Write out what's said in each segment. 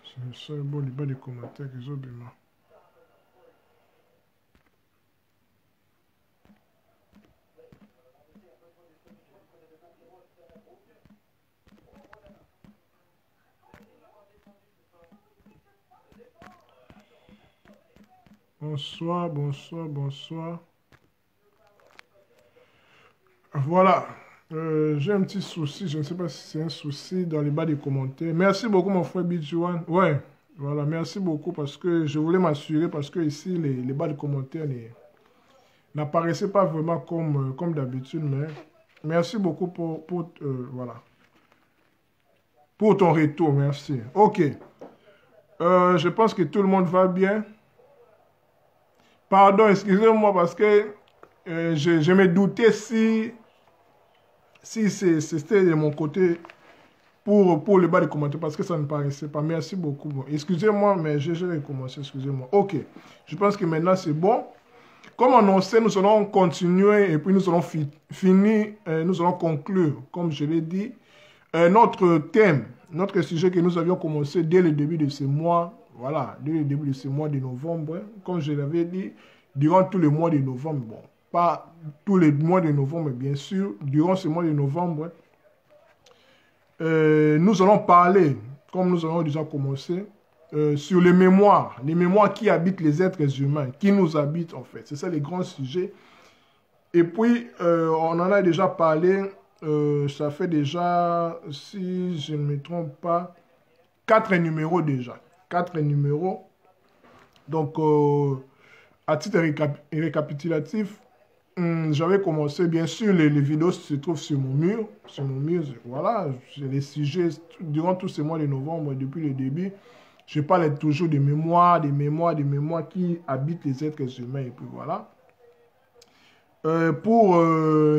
C'est le seul bon débat de commentaires que j'ai bien. Bonsoir, bonsoir, bonsoir. Voilà. J'ai un petit souci. Je ne sais pas si c'est un souci dans les bas des commentaires. Merci beaucoup, mon frère Bidjouan. Ouais, voilà. Merci beaucoup parce que je voulais m'assurer parce que ici, les bas de commentaires n'apparaissaient pas vraiment comme d'habitude. Mais merci beaucoup voilà. Pour ton retour. Merci. OK. Je pense que tout le monde va bien. Pardon, excusez-moi parce que je me doutais si c'était de mon côté pour le bas de commentaires parce que ça ne paraissait pas. Merci beaucoup. Bon, excusez-moi, mais j'ai recommencé, excusez-moi. OK, je pense que maintenant c'est bon. Comme annoncé, nous allons continuer et puis nous allons finir, nous allons conclure, comme je l'ai dit, notre thème, notre sujet que nous avions commencé dès le début de ce mois. Voilà, dès le début de ce mois de novembre, comme je l'avais dit, durant tout le mois de novembre, bon, pas tous les mois de novembre, bien sûr, durant ce mois de novembre, nous allons parler, comme nous avons déjà commencé, sur les mémoires qui habitent les êtres humains, qui nous habitent en fait. C'est ça les grands sujets. Et puis, on en a déjà parlé, ça fait déjà, si je ne me trompe pas, 4 numéros déjà. 4 numéros. Donc, à titre récapitulatif, j'avais commencé, bien sûr, les vidéos se trouvent sur mon mur. Voilà, les sujets, durant tous ces mois de novembre, depuis le début, je parle toujours des mémoires qui habitent les êtres humains. Et puis voilà. Pour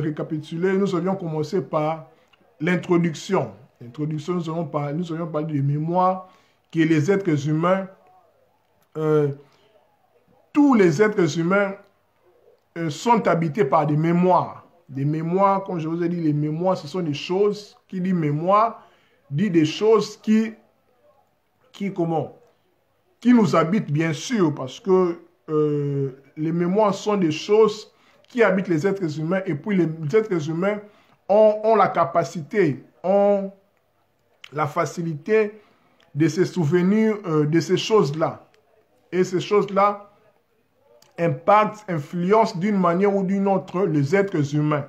récapituler, nous avions commencé par l'introduction. L'introduction, nous avions parlé des mémoires que les êtres humains, tous les êtres humains sont habités par des mémoires. Des mémoires, comme je vous ai dit, les mémoires, ce sont des choses, qui dit mémoire, dit des choses qui nous habitent, bien sûr, parce que les mémoires sont des choses qui habitent les êtres humains, et puis les êtres humains ont la capacité, ont la facilité de se souvenir de ces choses-là. Et ces choses-là impactent, influencent d'une manière ou d'une autre les êtres humains.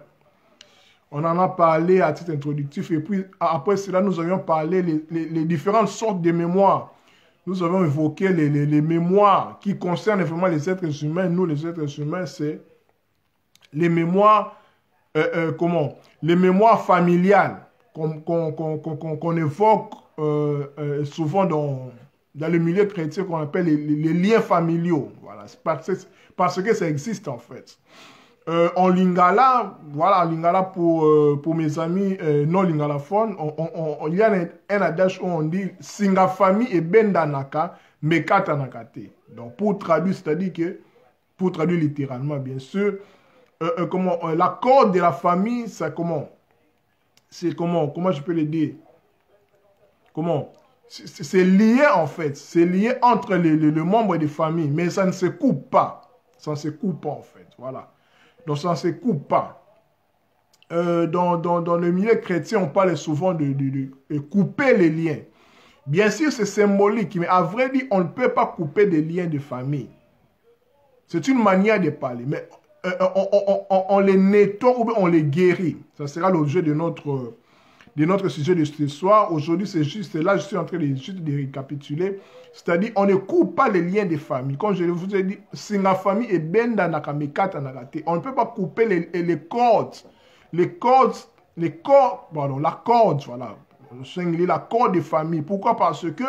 On en a parlé à titre introductif et puis après cela, nous avions parlé les différentes sortes de mémoires. Nous avons évoqué les mémoires qui concernent vraiment les êtres humains. Nous, les êtres humains, c'est les mémoires, les mémoires familiales qu'on évoque souvent dans le milieu chrétien qu'on appelle les liens familiaux. Voilà, parce que ça existe en fait. En lingala, voilà, en lingala pour mes amis non lingalaphones, il y a un adage où on dit singa famille et bendanaka mekata nakate. Donc pour traduire, c'est-à-dire que, pour traduire littéralement bien sûr, la corde de la famille, c'est comment je peux le dire? C'est lié en fait, c'est lié entre les membres des familles, mais ça ne se coupe pas. Ça ne se coupe pas en fait, voilà. Donc ça ne se coupe pas. Dans le milieu chrétien, on parle souvent de couper les liens. Bien sûr, c'est symbolique, mais à vrai dire, on ne peut pas couper des liens de famille. C'est une manière de parler, mais on les nettoie ou on les guérit. Ça sera l'objet de notre sujet de ce soir. Aujourd'hui, c'est juste, là, je suis en train de récapituler. C'est-à-dire, on ne coupe pas les liens de famille. Comme je vous ai dit, si la famille est ben dans la on ne peut pas couper les cordes. La corde, voilà. La corde de famille. Pourquoi? Parce que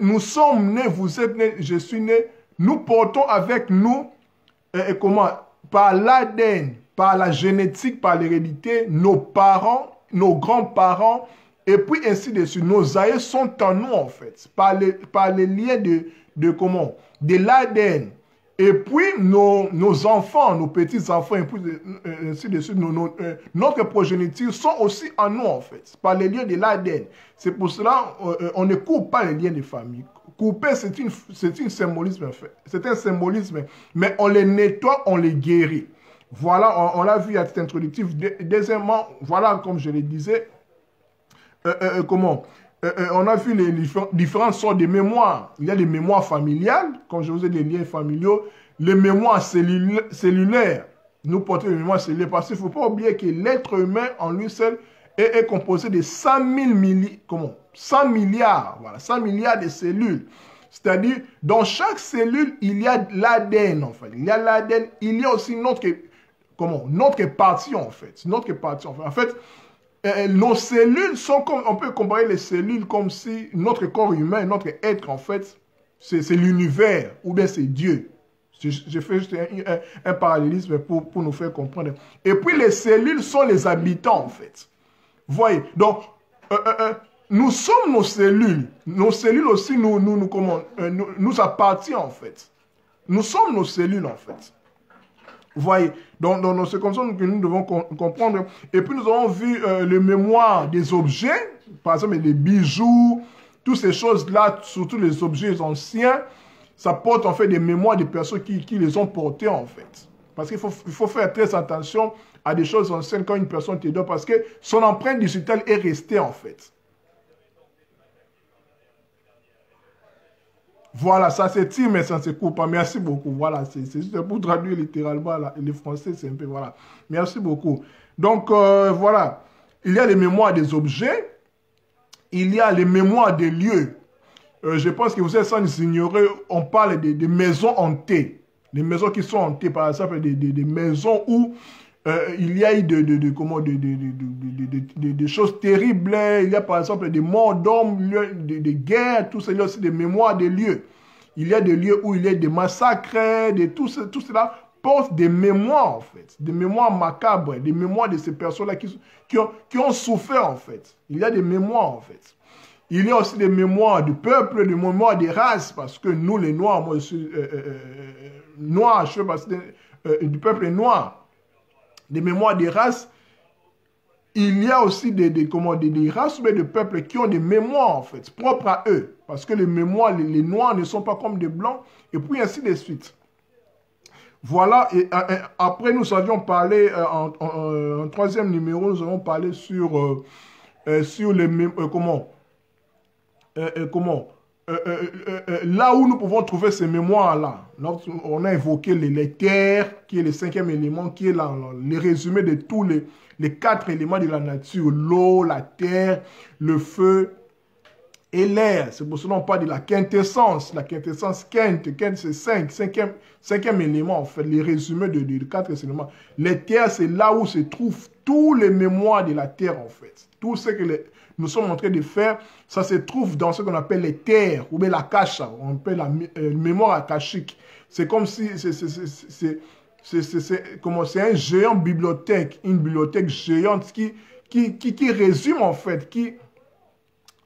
nous sommes nés, vous êtes nés, je suis né, nous portons avec nous, par l'ADN, par la génétique, par l'hérédité, nos parents, nos grands-parents, et puis ainsi de suite. Nos aïeux sont en nous, en fait, par les liens de l'ADN. Et puis, nos enfants, nos petits-enfants, et puis, ainsi de suite, notre progéniture sont aussi en nous, en fait, par les liens de l'ADN. C'est pour cela on ne coupe pas les liens de famille. Couper, c'est un symbolisme, mais on les nettoie, on les guérit. Voilà, on l'a vu à titre introductif. Deuxièmement, voilà, comme je le disais, on a vu les différentes sortes de mémoires. Il y a les mémoires familiales, comme je vous ai dit, les liens familiaux, les mémoires cellulaires. Nous portons les mémoires cellulaires parce qu'il ne faut pas oublier que l'être humain en lui seul est composé de 100 milliards, voilà, 100 milliards de cellules. C'est-à-dire, dans chaque cellule, il y a l'ADN, en fait. Il y a l'ADN, il y a aussi notre partie, en fait. En fait, nos cellules sont comme, on peut comparer les cellules comme si notre corps humain, notre être, en fait, c'est l'univers, ou bien c'est Dieu. Je fais juste un parallélisme pour nous faire comprendre. Et puis, les cellules sont les habitants, en fait. Vous voyez, donc, nous sommes nos cellules. Nos cellules aussi nous appartiennent, en fait. Nous sommes nos cellules, en fait. Vous voyez, donc c'est comme ça que nous devons comprendre. Et puis, nous avons vu le mémoire des objets, par exemple, les bijoux, toutes ces choses-là, surtout les objets anciens, ça porte en fait des mémoires des personnes qui les ont portés, en fait. Parce qu'il faut faire très attention à des choses anciennes quand une personne te donne, parce que son empreinte digitale est restée, en fait. Voilà, ça c'est tire, mais ça ne se coupe pas. Merci beaucoup. Voilà, c'est juste pour traduire littéralement les français, c'est un peu, voilà. Merci beaucoup. Donc, voilà. Il y a les mémoires des objets. Il y a les mémoires des lieux. Je pense que vous êtes sans ignorer, on parle des maisons hantées. Les maisons qui sont hantées, par exemple, des maisons où il y a eu des choses terribles. Il y a par exemple des morts d'hommes, des guerres, tout ça. Il y a aussi des mémoires des lieux. Il y a des lieux où il y a des massacres, tout cela porte des mémoires en fait. Des mémoires macabres, des mémoires de ces personnes-là qui ont souffert en fait. Il y a des mémoires en fait. Il y a aussi des mémoires du peuple, des mémoires des races, parce que nous les Noirs, moi je suis noir, je fais partie du peuple noir. Des mémoires des races, il y a aussi des races ou des peuples qui ont des mémoires en fait, propres à eux. Parce que les mémoires, les noirs ne sont pas comme des blancs, et puis ainsi de suite. Voilà, et après nous avions parlé, en troisième numéro, nous avons parlé sur les là où nous pouvons trouver ces mémoires-là. On a évoqué les terres, qui est le cinquième élément, qui est le résumé de tous les 4 éléments de la nature. L'eau, la terre, le feu et l'air. C'est pour cela qu'on parle de la quintessence. La quintessence, quinte c'est cinquième élément, en fait, les résumés de 4 éléments. Les terres, c'est là où se trouvent tous les mémoires de la terre, en fait. Tout ce que nous sommes en train de faire, ça se trouve dans ce qu'on appelle les terres, ou bien la cacha, on appelle la mémoire akashique. C'est comme si c'est un géant bibliothèque, une bibliothèque géante qui résume en fait,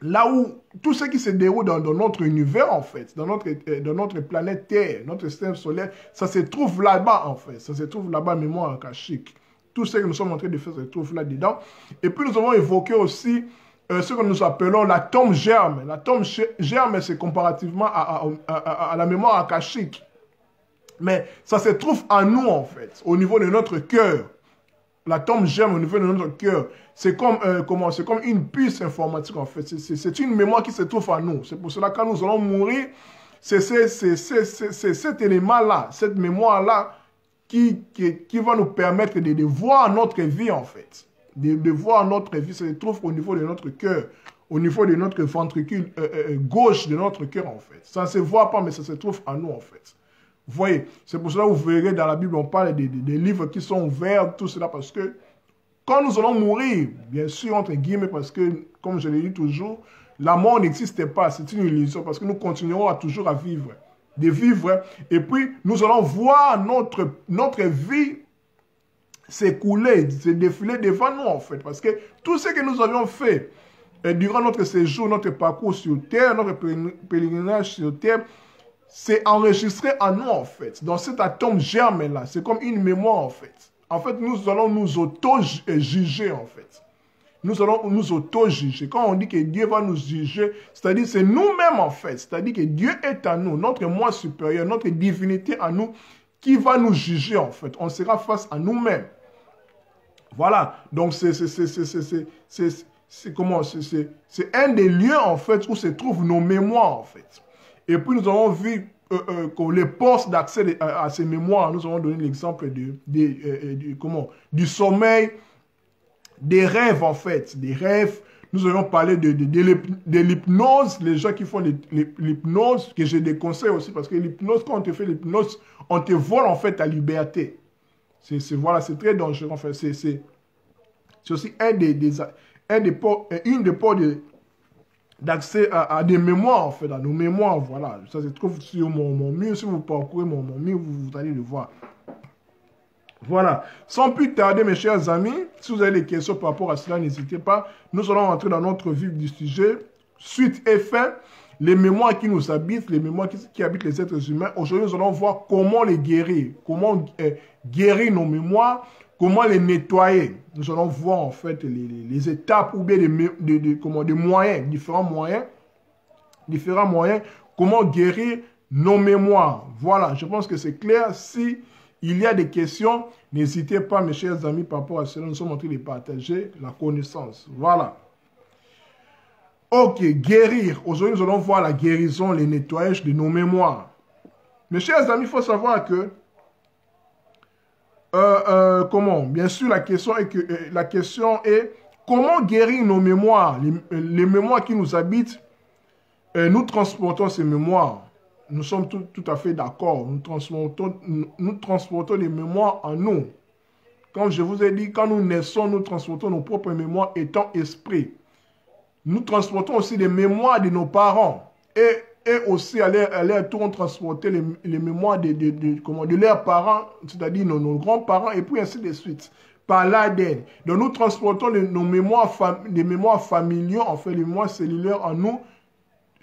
là où tout ce qui se déroule dans notre univers en fait, dans notre planète Terre, notre système solaire, ça se trouve là-bas en fait, ça se trouve là-bas, mémoire akashique. Tout ce que nous sommes en train de faire se trouve là-dedans. Et puis nous avons évoqué aussi ce que nous appelons l'atome germe. L'atome germe, c'est comparativement à la mémoire akashique. Mais ça se trouve en nous, en fait, au niveau de notre cœur. L'atome germe au niveau de notre cœur. C'est comme une puce informatique, en fait. C'est une mémoire qui se trouve en nous. C'est pour cela que quand nous allons mourir, c'est cet élément-là, cette mémoire-là, qui va nous permettre de voir notre vie, en fait. De voir notre vie, ça se trouve au niveau de notre cœur, au niveau de notre ventricule gauche de notre cœur, en fait. Ça ne se voit pas, mais ça se trouve en nous, en fait. Vous voyez, c'est pour cela que vous verrez dans la Bible, on parle des livres qui sont ouverts, tout cela, parce que quand nous allons mourir, bien sûr, entre guillemets, parce que, comme je l'ai dit toujours, la mort n'existe pas, c'est une illusion, parce que nous continuerons toujours à vivre, et puis nous allons voir notre vie s'écouler, se défiler devant nous, en fait. Parce que tout ce que nous avions fait durant notre séjour, notre parcours sur Terre, notre pèlerinage sur Terre, c'est enregistré en nous, en fait. Dans cet atome germe-là, c'est comme une mémoire, en fait. En fait, nous allons nous auto-juger, en fait. Nous allons nous auto-juger. Quand on dit que Dieu va nous juger, c'est-à-dire c'est nous-mêmes, en fait. C'est-à-dire que Dieu est en nous, notre moi supérieur, notre divinité en nous, qui va nous juger, en fait. On sera face à nous-mêmes. Voilà. Donc, c'est un des lieux, en fait, où se trouvent nos mémoires, en fait. Et puis, nous avons vu que les postes d'accès à ces mémoires, nous avons donné l'exemple du sommeil, des rêves, en fait. Des rêves. Nous avons parlé de l'hypnose, les gens qui font l'hypnose, que je déconseille aussi, parce que l'hypnose, quand on te fait l'hypnose, on te vole, en fait, ta liberté. Voilà, c'est très dangereux, en fait. C'est aussi une des portes d'accès à des mémoires, en fait, à nos mémoires, voilà. Ça se trouve sur mon mur. Si vous parcourez mon mur, vous allez le voir. Voilà. Sans plus tarder, mes chers amis, si vous avez des questions par rapport à cela, n'hésitez pas. Nous allons entrer dans notre vif du sujet. Suite et fin, les mémoires qui nous habitent, les mémoires qui habitent les êtres humains. Aujourd'hui, nous allons voir comment les guérir, comment guérir nos mémoires, comment les nettoyer. Nous allons voir en fait les étapes ou bien des moyens, différents moyens, comment guérir nos mémoires. Voilà, je pense que c'est clair. Si il y a des questions, n'hésitez pas, mes chers amis, par rapport à cela. Nous sommes en train de partager la connaissance. Voilà. Ok, guérir. Aujourd'hui, nous allons voir la guérison, les nettoyages de nos mémoires. Mes chers amis, il faut savoir que bien sûr, la question est comment guérir nos mémoires, les mémoires qui nous habitent. Nous transportons ces mémoires. Nous sommes tout à fait d'accord. Nous transportons les mémoires en nous. Comme je vous ai dit, quand nous naissons, nous transportons nos propres mémoires étant esprit. Nous transportons aussi les mémoires de nos parents. Et aussi, à leur tour, on transportait les mémoires de leurs parents, c'est-à-dire nos grands-parents, et puis ainsi de suite, par l'ADN. Donc, nous transportons les mémoires familiaux, en fait, les mémoires cellulaires en nous.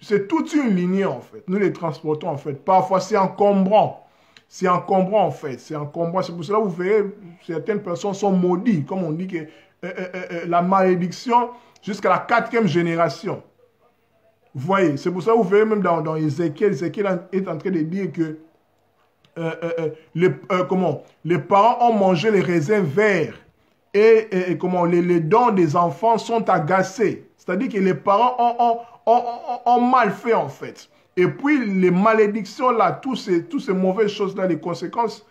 C'est toute une lignée, en fait. Nous les transportons, en fait. Parfois, c'est encombrant. C'est encombrant, en fait. C'est encombrant. C'est pour cela que vous verrez, certaines personnes sont maudites. Comme on dit que la malédiction jusqu'à la 4e génération. Vous voyez, c'est pour ça que vous verrez même dans Ézéchiel, Ézéchiel est en train de dire que les parents ont mangé les raisins verts et les dents des enfants sont agacés. C'est-à-dire que les parents ont mal fait en fait. Et puis les malédictions là, toutes ces mauvaises choses là, les conséquences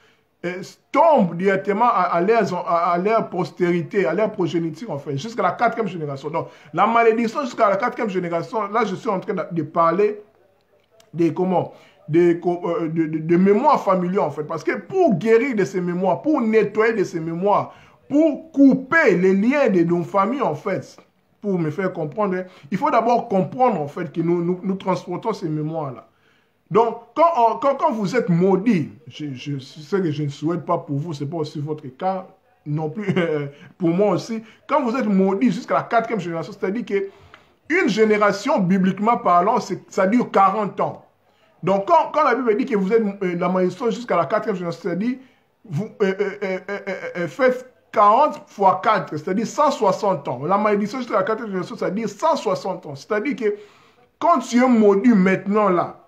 tombent directement à leur postérité, à leur progéniture en fait, jusqu'à la 4e génération. Donc la malédiction jusqu'à la 4e génération, là je suis en train de parler des mémoires familiales en fait. Parce que pour guérir de ces mémoires, pour nettoyer de ces mémoires, pour couper les liens de nos familles en fait, pour me faire comprendre, il faut d'abord comprendre en fait que nous transportons ces mémoires-là. Donc, quand vous êtes maudit, je sais que je ne souhaite pas pour vous, ce n'est pas aussi votre cas, non plus pour moi aussi. Quand vous êtes maudit jusqu'à la 4e génération, c'est-à-dire qu'une génération, bibliquement parlant, ça dure 40 ans. Donc, quand la Bible dit que vous êtes la malédiction jusqu'à la 4e génération, c'est-à-dire, vous faites 40 fois 4, c'est-à-dire 160 ans. La malédiction jusqu'à la 4e génération, c'est-à-dire 160 ans. C'est-à-dire que quand tu es maudit maintenant là,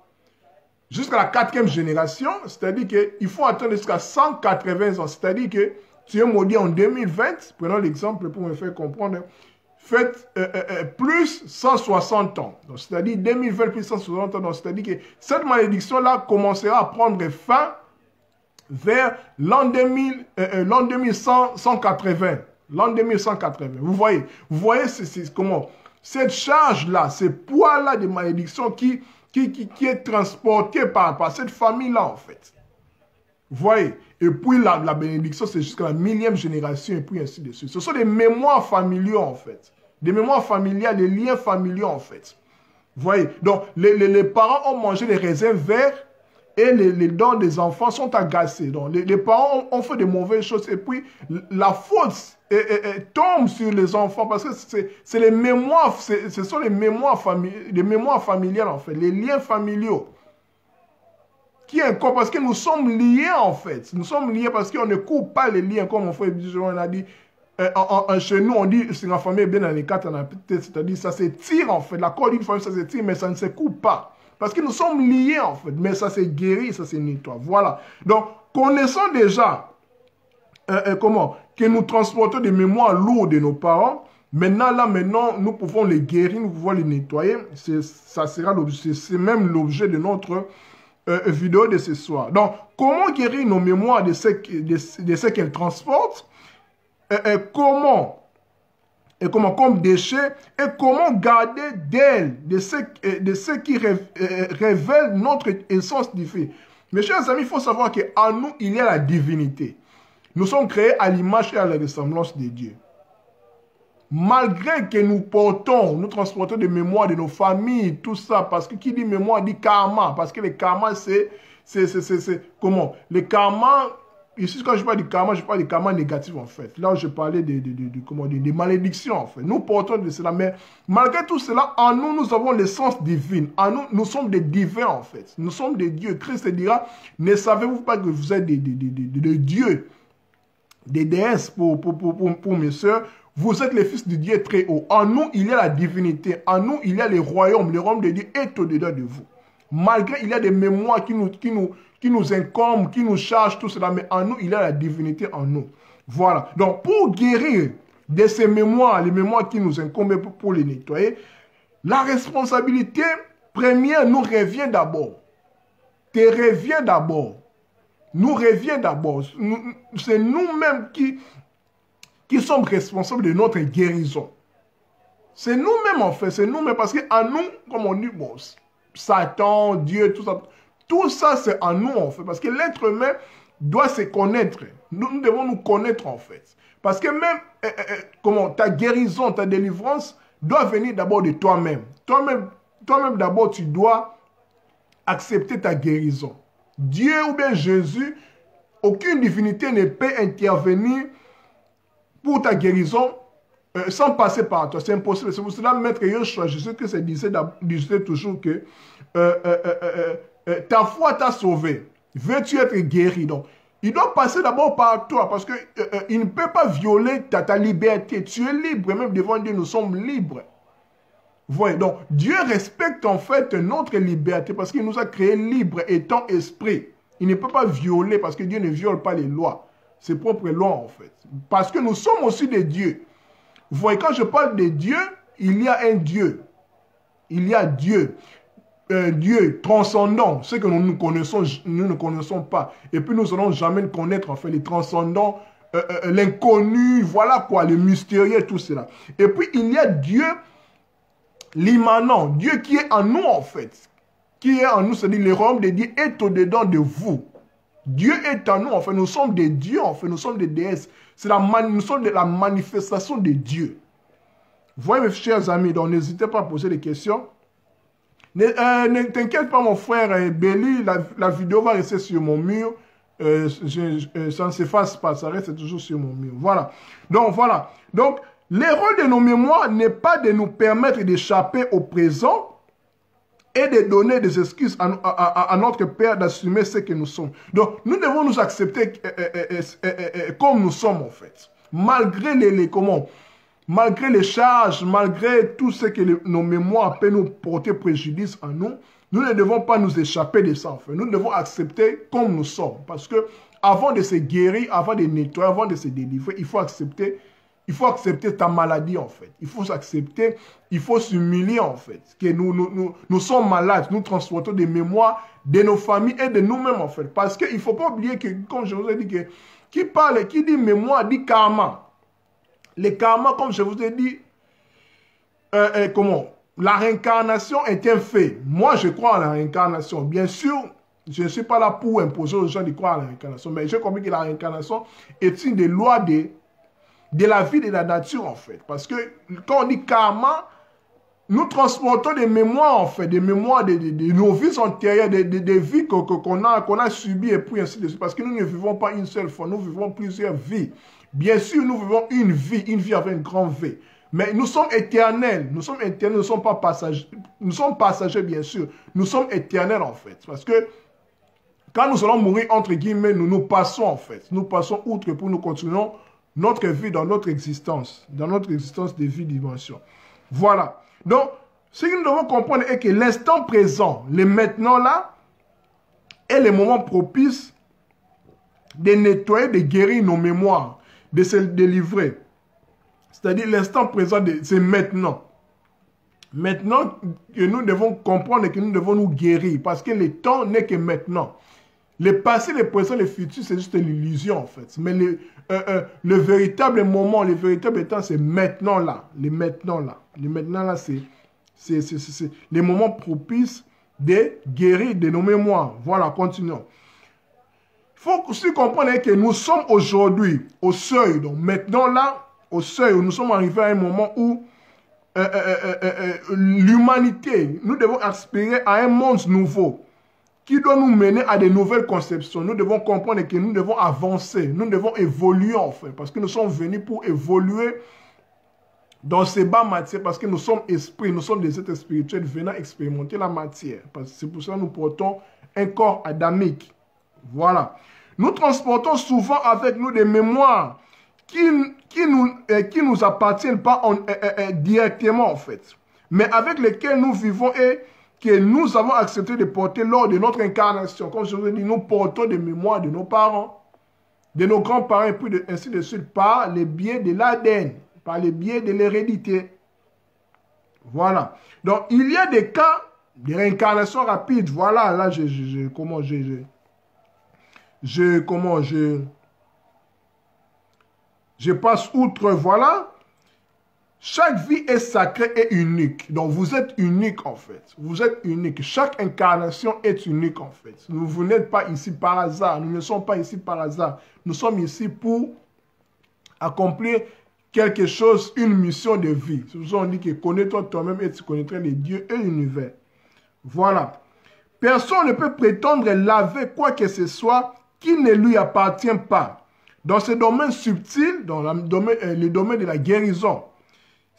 jusqu'à la 4e génération, c'est-à-dire qu'il faut attendre jusqu'à 180 ans. C'est-à-dire que tu es maudit en 2020, prenons l'exemple pour me faire comprendre, faites plus 160 ans. C'est-à-dire 2020 plus 160 ans. C'est-à-dire que cette malédiction-là commencera à prendre fin vers l'an 2180. L'an 2180. Vous voyez c'est comment cette charge-là, ce poids-là de malédiction qui est transporté par cette famille-là, en fait. Vous voyez? Et puis, la bénédiction, c'est jusqu'à la 1000e génération, et puis ainsi de suite. Ce sont des mémoires familiaux, en fait. Des mémoires familiales, des liens familiaux, en fait. Vous voyez? Donc, les parents ont mangé les raisins verts, et les dents des enfants sont agacées. Donc, les parents ont fait de mauvaises choses, et puis, la faute tombe sur les enfants, parce que c'est les mémoires, ce sont les mémoires familiales, en fait, les liens familiaux. qui est un corps, parce que nous sommes liés en fait. Nous sommes liés parce qu'on ne coupe pas les liens, comme mon frère on a dit. Chez nous, on dit, si la famille est bien dans les quatre, c'est-à-dire ça s'étire en fait. La corde d'une famille, ça s'étire, mais ça ne se coupe pas. Parce que nous sommes liés en fait. Mais ça s'est guéri, ça s'est nettoie. Voilà. Donc, connaissant déjà que nous transportons des mémoires lourdes de nos parents, maintenant, nous pouvons les guérir, nous pouvons les nettoyer. Ça sera c'est même l'objet de notre vidéo de ce soir. Donc, comment guérir nos mémoires de ce qu'elles transportent? Comment comme déchets, et comment garder d'elles, de ce qui révèle notre essence divine. Mes chers amis, il faut savoir qu'en nous, il y a la divinité. Nous sommes créés à l'image et à la ressemblance de Dieu. Malgré que nous transportons des mémoires de nos familles, tout ça, parce que qui dit mémoire dit karma, parce que le karma, c'est comment? Le karma, ici, quand je parle du karma, je parle du karma négatif, en fait. Là, je parlais des malédictions, en fait. Nous portons de cela, mais malgré tout cela, en nous, nous avons l'essence divine. En nous, nous sommes des divins, en fait. Nous sommes des dieux. Christ dira, ne savez-vous pas que vous êtes des dieux, des déesses pour mes soeurs? Vous êtes les fils de Dieu très haut. En nous, il y a la divinité. En nous, il y a le royaume de Dieu est au-dedans de vous. Malgré, il y a des mémoires qui nous incombent, qui nous chargent, tout cela, mais en nous, il y a la divinité en nous. Voilà. Donc, pour guérir de ces mémoires, les mémoires qui nous incombent, pour les nettoyer, la responsabilité première nous revient d'abord. Te revient d'abord. Nous revient d'abord. C'est nous-mêmes qui sommes responsables de notre guérison. C'est nous-mêmes, en fait. C'est nous-mêmes, parce qu'en nous, comme on dit, bon, Satan, Dieu, tout ça, c'est en nous, en fait. Parce que l'être humain doit se connaître. Nous devons nous connaître, en fait. Parce que même ta guérison, ta délivrance doit venir d'abord de toi-même. Toi-même d'abord, tu dois accepter ta guérison. Dieu ou bien Jésus, aucune divinité ne peut intervenir pour ta guérison sans passer par toi. C'est impossible. C'est pour cela, Maître Yoshua Jésus-Christ disait toujours que ta foi t'a sauvé. Veux-tu être guéri? Donc, il doit passer d'abord par toi parce qu'il ne peut pas violer ta liberté. Tu es libre. Même devant Dieu, nous sommes libres. Voyez, donc, Dieu respecte en fait notre liberté parce qu'il nous a créés libres étant esprit. Il ne peut pas violer parce que Dieu ne viole pas les lois. Ses propres lois en fait. Parce que nous sommes aussi des dieux. Vous voyez, quand je parle de Dieu, il y a un Dieu. Il y a Dieu. Dieu transcendant, ce que nous ne connaissons pas. Et puis nous n'allons jamais connaître en fait les transcendants, l'inconnu, voilà quoi, le mystérieux, tout cela. Et puis il y a Dieu, l'immanent, Dieu qui est en nous en fait. Qui est en nous, c'est-à-dire le royaume de Dieu est au-dedans de vous. Dieu est en nous, en fait, nous sommes des dieux, en fait, nous sommes des déesses. Nous sommes de la manifestation de Dieu. Vous voyez, mes chers amis, donc n'hésitez pas à poser des questions. Ne t'inquiète pas, mon frère Béli, la vidéo va rester sur mon mur. Ça ne s'efface pas, ça reste toujours sur mon mur. Voilà. Donc, voilà. Donc, l'erreur de nos mémoires n'est pas de nous permettre d'échapper au présent, et de donner des excuses à notre Père d'assumer ce que nous sommes. Donc, nous devons nous accepter comme nous sommes, en fait. Malgré malgré les charges, malgré tout ce que nos mémoires peuvent nous porter préjudice à nous, nous ne devons pas nous échapper de ça, en fait. Nous devons accepter comme nous sommes. Parce que, avant de se guérir, avant de nettoyer, avant de se délivrer, il faut accepter ta maladie, en fait. Il faut s'accepter, il faut s'humilier, en fait. Que nous sommes malades, nous transportons des mémoires de nos familles et de nous-mêmes, en fait. Parce qu'il ne faut pas oublier que, comme je vous ai dit, qui dit mémoire, dit karma. Le karma, comme je vous ai dit, la réincarnation est un fait. Moi, je crois à la réincarnation. Bien sûr, je ne suis pas là pour imposer aux gens de croire à la réincarnation, mais j'ai compris que la réincarnation est une des lois de la vie de la nature, en fait. Parce que quand on dit karma, nous transportons des mémoires, en fait, des mémoires de nos vies antérieures, des vies qu'on a subies, et puis ainsi de suite. Parce que nous ne vivons pas une seule fois, nous vivons plusieurs vies. Bien sûr, nous vivons une vie avec une grande V. Mais nous sommes éternels, nous ne sommes pas passagers. Nous sommes passagers, bien sûr. Nous sommes éternels, en fait. Parce que Quand nous allons mourir, entre guillemets, nous passons en fait. Nous passons outre pour nous continuons notre vie dans notre existence de vie dimension. Voilà. Donc, ce que nous devons comprendre est que l'instant présent, le maintenant là, est le moment propice de nettoyer, de guérir nos mémoires, de se délivrer. C'est-à-dire l'instant présent, c'est maintenant. Maintenant que nous devons comprendre et que nous devons nous guérir, parce que le temps n'est que maintenant. Le passé, le présent, le futur, c'est juste l'illusion en fait. Mais le véritable moment, le véritable temps, c'est maintenant là. Le maintenant là, c'est les moments propices de guérir de nos mémoires. Voilà, continuons. Il faut aussi comprendre que nous sommes aujourd'hui au seuil. Donc maintenant là, au seuil où nous sommes arrivés à un moment où l'humanité, nous devons aspirer à un monde nouveau qui doit nous mener à de nouvelles conceptions. Nous devons comprendre que nous devons avancer, nous devons évoluer en fait, parce que nous sommes venus pour évoluer dans ces bas matières, parce que nous sommes esprits, nous sommes des êtres spirituels venant expérimenter la matière. C'est pour ça que nous portons un corps adamique. Voilà. Nous transportons souvent avec nous des mémoires qui nous appartiennent pas directement en fait, mais avec lesquelles nous vivons et que nous avons accepté de porter lors de notre incarnation. Comme je vous ai dit, nous portons des mémoires de nos parents, de nos grands-parents, et puis ainsi de suite, par les biais de l'ADN, par les biais de l'hérédité. Voilà. Donc, il y a des cas de réincarnation rapide. Voilà, là, je passe outre, voilà. Chaque vie est sacrée et unique. Donc, vous êtes unique, en fait. Vous êtes unique. Chaque incarnation est unique, en fait. Vous n'êtes pas ici par hasard. Nous ne sommes pas ici par hasard. Nous sommes ici pour accomplir quelque chose, une mission de vie. C'est pour ça qu'on dit que connais-toi toi-même et tu connaîtras les dieux et l'univers. Voilà. Personne ne peut prétendre laver quoi que ce soit qui ne lui appartient pas. Dans ce domaine subtil, dans le domaine de la guérison,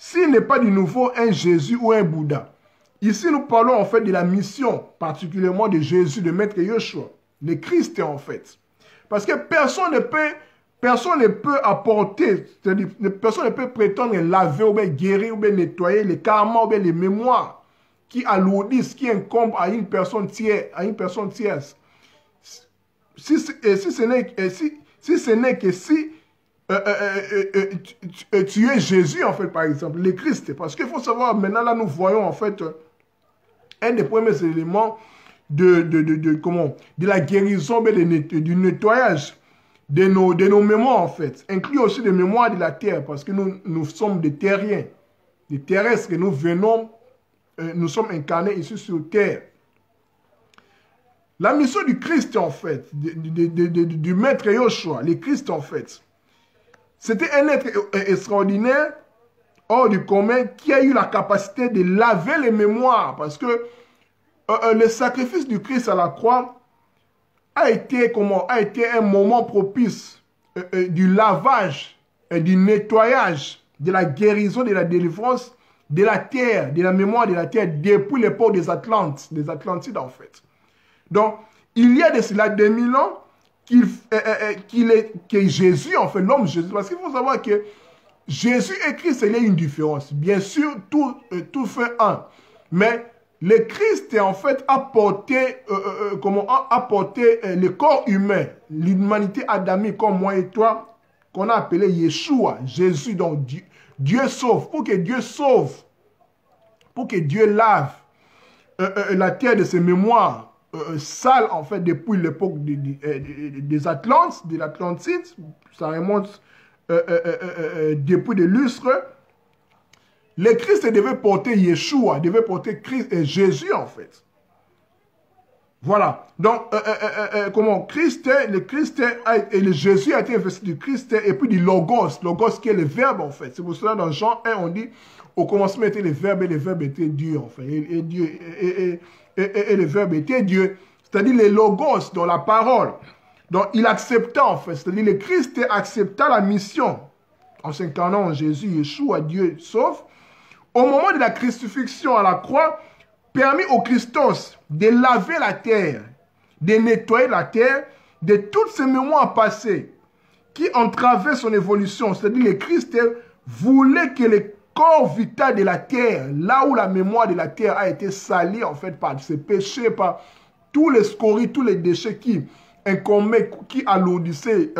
s'il n'est pas du nouveau un Jésus ou un Bouddha. Ici, nous parlons en fait de la mission, particulièrement de Jésus, de Maître Yeshua, le Christ en fait. Parce que personne ne peut apporter, c'est-à-dire personne ne peut prétendre laver ou bien guérir ou bien nettoyer les karmas ou bien les mémoires qui alourdissent, qui incombent à une personne tierce. Si ce n'est que si tu es Jésus, en fait, par exemple, le Christ. Parce qu'il faut savoir, maintenant, là, nous voyons, en fait, un des premiers éléments de la guérison, du nettoyage de nos mémoires, en fait. Inclut aussi les mémoires de la terre, parce que nous sommes des terriens, des terrestres, nous venons, nous sommes incarnés ici sur terre. La mission du Christ, en fait, du Maître Yeshua, le Christ, en fait, c'était un être extraordinaire, hors du commun, qui a eu la capacité de laver les mémoires. Parce que le sacrifice du Christ à la croix a été un moment propice du lavage, du nettoyage, de la guérison, de la délivrance de la terre, de la mémoire de la terre, depuis l'époque des Atlantides en fait. Donc, il y a de cela 2000 ans, que Jésus, en fait, l'homme Jésus, parce qu'il faut savoir que Jésus et Christ, il y a une différence. Bien sûr, tout fait un. Mais le Christ, en fait, a porté le corps humain, l'humanité adamique, comme moi et toi, qu'on a appelé Yeshua, Jésus, donc Dieu sauve. Pour que Dieu sauve, pour que Dieu lave la terre de ses mémoires, sale en fait depuis l'époque des Atlantes, de l'Atlantide, ça remonte depuis des lustres. Le Christ devait porter Yeshua, devait porter Jésus en fait. Voilà. Donc, Jésus a été investi du Christ et puis du Logos qui est le Verbe en fait. C'est pour cela dans Jean 1 on dit au commencement était le Verbe et le Verbe était Dieu en fait. Et le Verbe était Dieu, c'est-à-dire le Logos dans la parole. Donc, il accepta en fait, c'est-à-dire le Christ accepta la mission en s'incarnant en Jésus, Yeshua, Dieu sauve. Au moment de la crucifixion à la croix, permis au Christos de laver la terre, de nettoyer la terre de toutes ces mémoires passées qui entravaient son évolution. C'est-à-dire le Christ voulait que le corps vital de la terre, là où la mémoire de la terre a été salie en fait par ses péchés, par tous les scories, tous les déchets qui incombaient, qui alourdissaient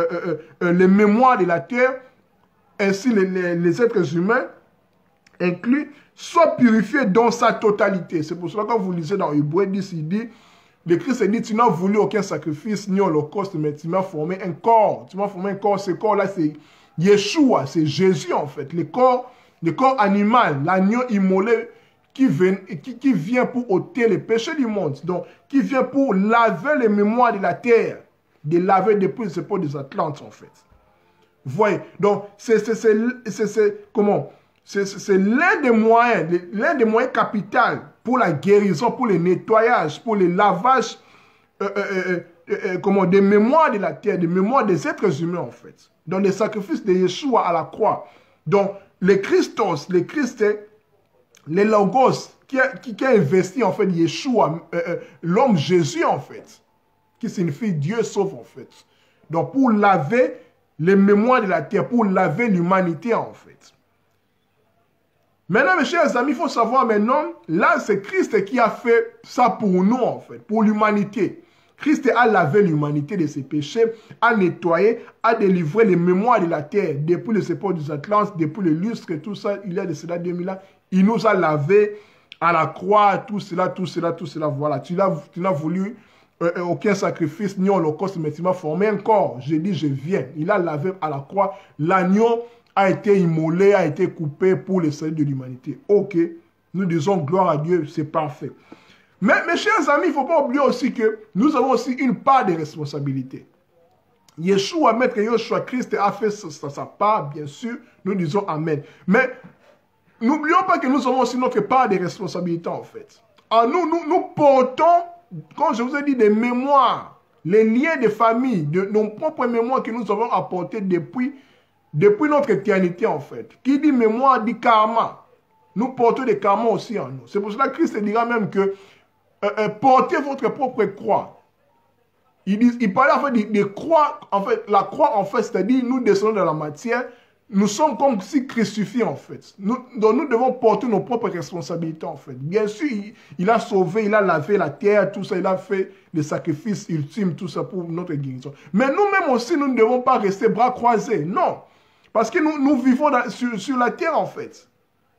les mémoires de la terre, ainsi les êtres humains inclus, soit purifiés dans sa totalité. C'est pour cela que quand vous lisez dans Hébreux 10, il dit, le Christ dit, tu n'as voulu aucun sacrifice ni holocauste, mais tu m'as formé un corps. Tu m'as formé un corps, ce corps-là, c'est Yeshua, c'est Jésus en fait. Le corps animal, l'agneau immolé qui vient pour ôter les péchés du monde. Donc, qui vient pour laver les mémoires de la terre, de laver depuis les épaules des Atlantes en fait. Vous voyez, donc c'est l'un des moyens capitaux pour la guérison, pour le nettoyage, pour le lavage des mémoires de la terre, des mémoires des êtres humains en fait. Donc les sacrifices de Yeshua à la croix. Donc le Christos, le Christ, le Logos qui a investi en fait Yeshua, l'homme Jésus en fait, qui signifie Dieu sauve en fait. Donc pour laver les mémoires de la terre, pour laver l'humanité en fait. Maintenant, mes chers amis, il faut savoir maintenant, là, c'est Christ qui a fait ça pour nous, en fait, pour l'humanité. Christ a lavé l'humanité de ses péchés, a nettoyé, a délivré les mémoires de la terre, depuis les épaules des Atlantes, depuis le lustre, tout ça, il y a de cela 2000 ans. Il nous a lavé à la croix, tout cela, voilà. Tu n'as voulu aucun sacrifice, ni holocauste, mais tu m'as formé un corps. J'ai dit, je viens. Il a lavé à la croix. L'agneau a été immolé, a été coupé pour le salut de l'humanité. Ok, nous disons gloire à Dieu, c'est parfait. Mais mes chers amis, il ne faut pas oublier aussi que nous avons aussi une part de responsabilité. Yeshua, Maître Yeshua Christ a fait sa part, bien sûr, nous disons Amen. Mais n'oublions pas que nous avons aussi notre part de responsabilité en fait. Alors nous portons, comme je vous ai dit, des mémoires, les liens de famille, de nos propres mémoires que nous avons apportés depuis notre éternité en fait. Qui dit mémoire dit karma. Nous portons des karmas aussi en nous. C'est pour cela que Christ dira même que portez votre propre croix. Il parlait en fait de croix, en fait, la croix en fait, c'est-à-dire nous descendons dans la matière, nous sommes comme si crucifiés en fait. Donc nous devons porter nos propres responsabilités en fait. Bien sûr, il a sauvé, il a lavé la terre, tout ça, il a fait les sacrifices ultimes, tout ça pour notre guérison. Mais nous-mêmes aussi, nous ne devons pas rester bras croisés, non. Parce que nous vivons sur la terre en fait.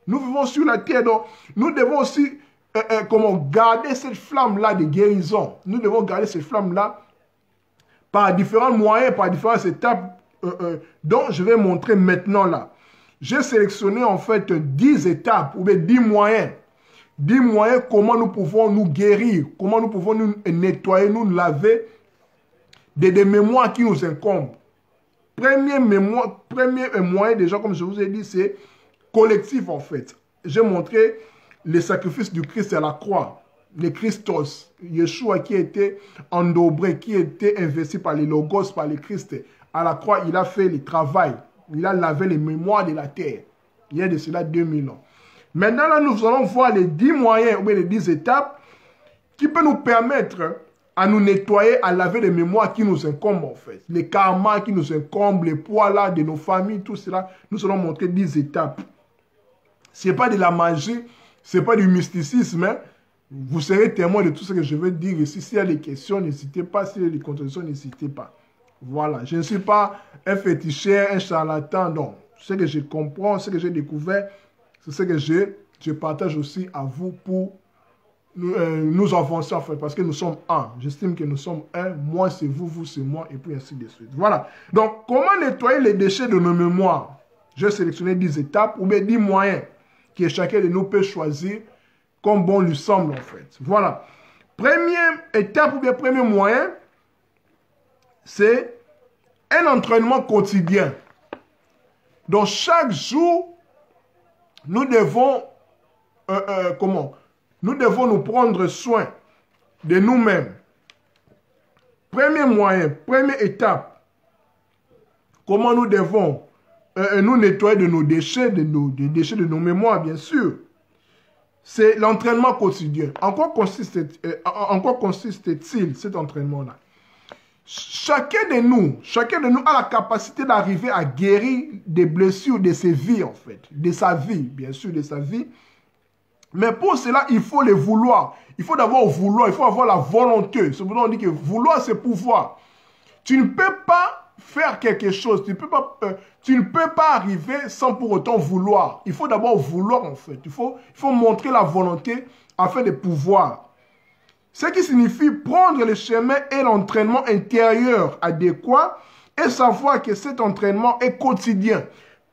Nous vivons sur la terre, donc nous devons aussi garder cette flamme-là de guérison. Nous devons garder cette flamme-là par différents moyens, par différentes étapes dont je vais montrer maintenant là. J'ai sélectionné en fait 10 étapes ou bien 10 moyens. 10 moyens comment nous pouvons nous guérir, comment nous pouvons nous nettoyer, nous laver des mémoires qui nous incombent. Premier moyen déjà, comme je vous ai dit, c'est collectif en fait. J'ai montré les sacrifices du Christ à la croix. Le Christos, Yeshua qui était endobré, qui était investi par les Logos, par le Christ. À la croix, il a fait le travail. Il a lavé les mémoires de la terre. Il y a de cela 2000 ans. Maintenant, là, nous allons voir les 10 moyens, ou les 10 étapes qui peuvent nous permettre à nous nettoyer, à laver les mémoires qui nous incombent en fait. Les karmas qui nous incombent, les poids là de nos familles, tout cela. Nous allons montrer 10 étapes. Ce n'est pas de la magie, ce n'est pas du mysticisme. Hein. Vous serez témoin de tout ce que je vais dire ici. S'il y a des questions, n'hésitez pas. S'il y a des contradictions, n'hésitez pas. Voilà. Je ne suis pas un féticheur, un charlatan. Donc, ce que je comprends, ce que j'ai découvert, c'est ce que je partage aussi à vous pour nous avancer en fait. Parce que nous sommes un. J'estime que nous sommes un. Moi, c'est vous, vous, c'est moi. Et puis ainsi de suite. Voilà. Donc, comment nettoyer les déchets de nos mémoires? J'ai sélectionné 10 étapes ou bien 10 moyens que chacun de nous peut choisir comme bon lui semble en fait. Voilà. Première étape ou bien premier moyen, c'est un entraînement quotidien. Donc chaque jour, nous devons nous devons nous prendre soin de nous-mêmes. Premier moyen, première étape, comment nous devons nous nettoyer de nos déchets, des déchets de nos mémoires bien sûr. c'est l'entraînement quotidien. En quoi consiste-t-il cet entraînement-là? Chacun de nous a la capacité d'arriver à guérir des blessures de ses vies, en fait. De sa vie, bien sûr, de sa vie. Mais pour cela, il faut le vouloir. Il faut d'abord vouloir, il faut avoir la volonté. C'est pourquoi on dit que vouloir, c'est pouvoir. Tu ne peux pas faire quelque chose, tu ne peux pas arriver sans pour autant vouloir. Il faut d'abord vouloir, en fait. Il faut montrer la volonté afin de pouvoir. Ce qui signifie prendre le chemin et l'entraînement intérieur adéquat et savoir que cet entraînement est quotidien.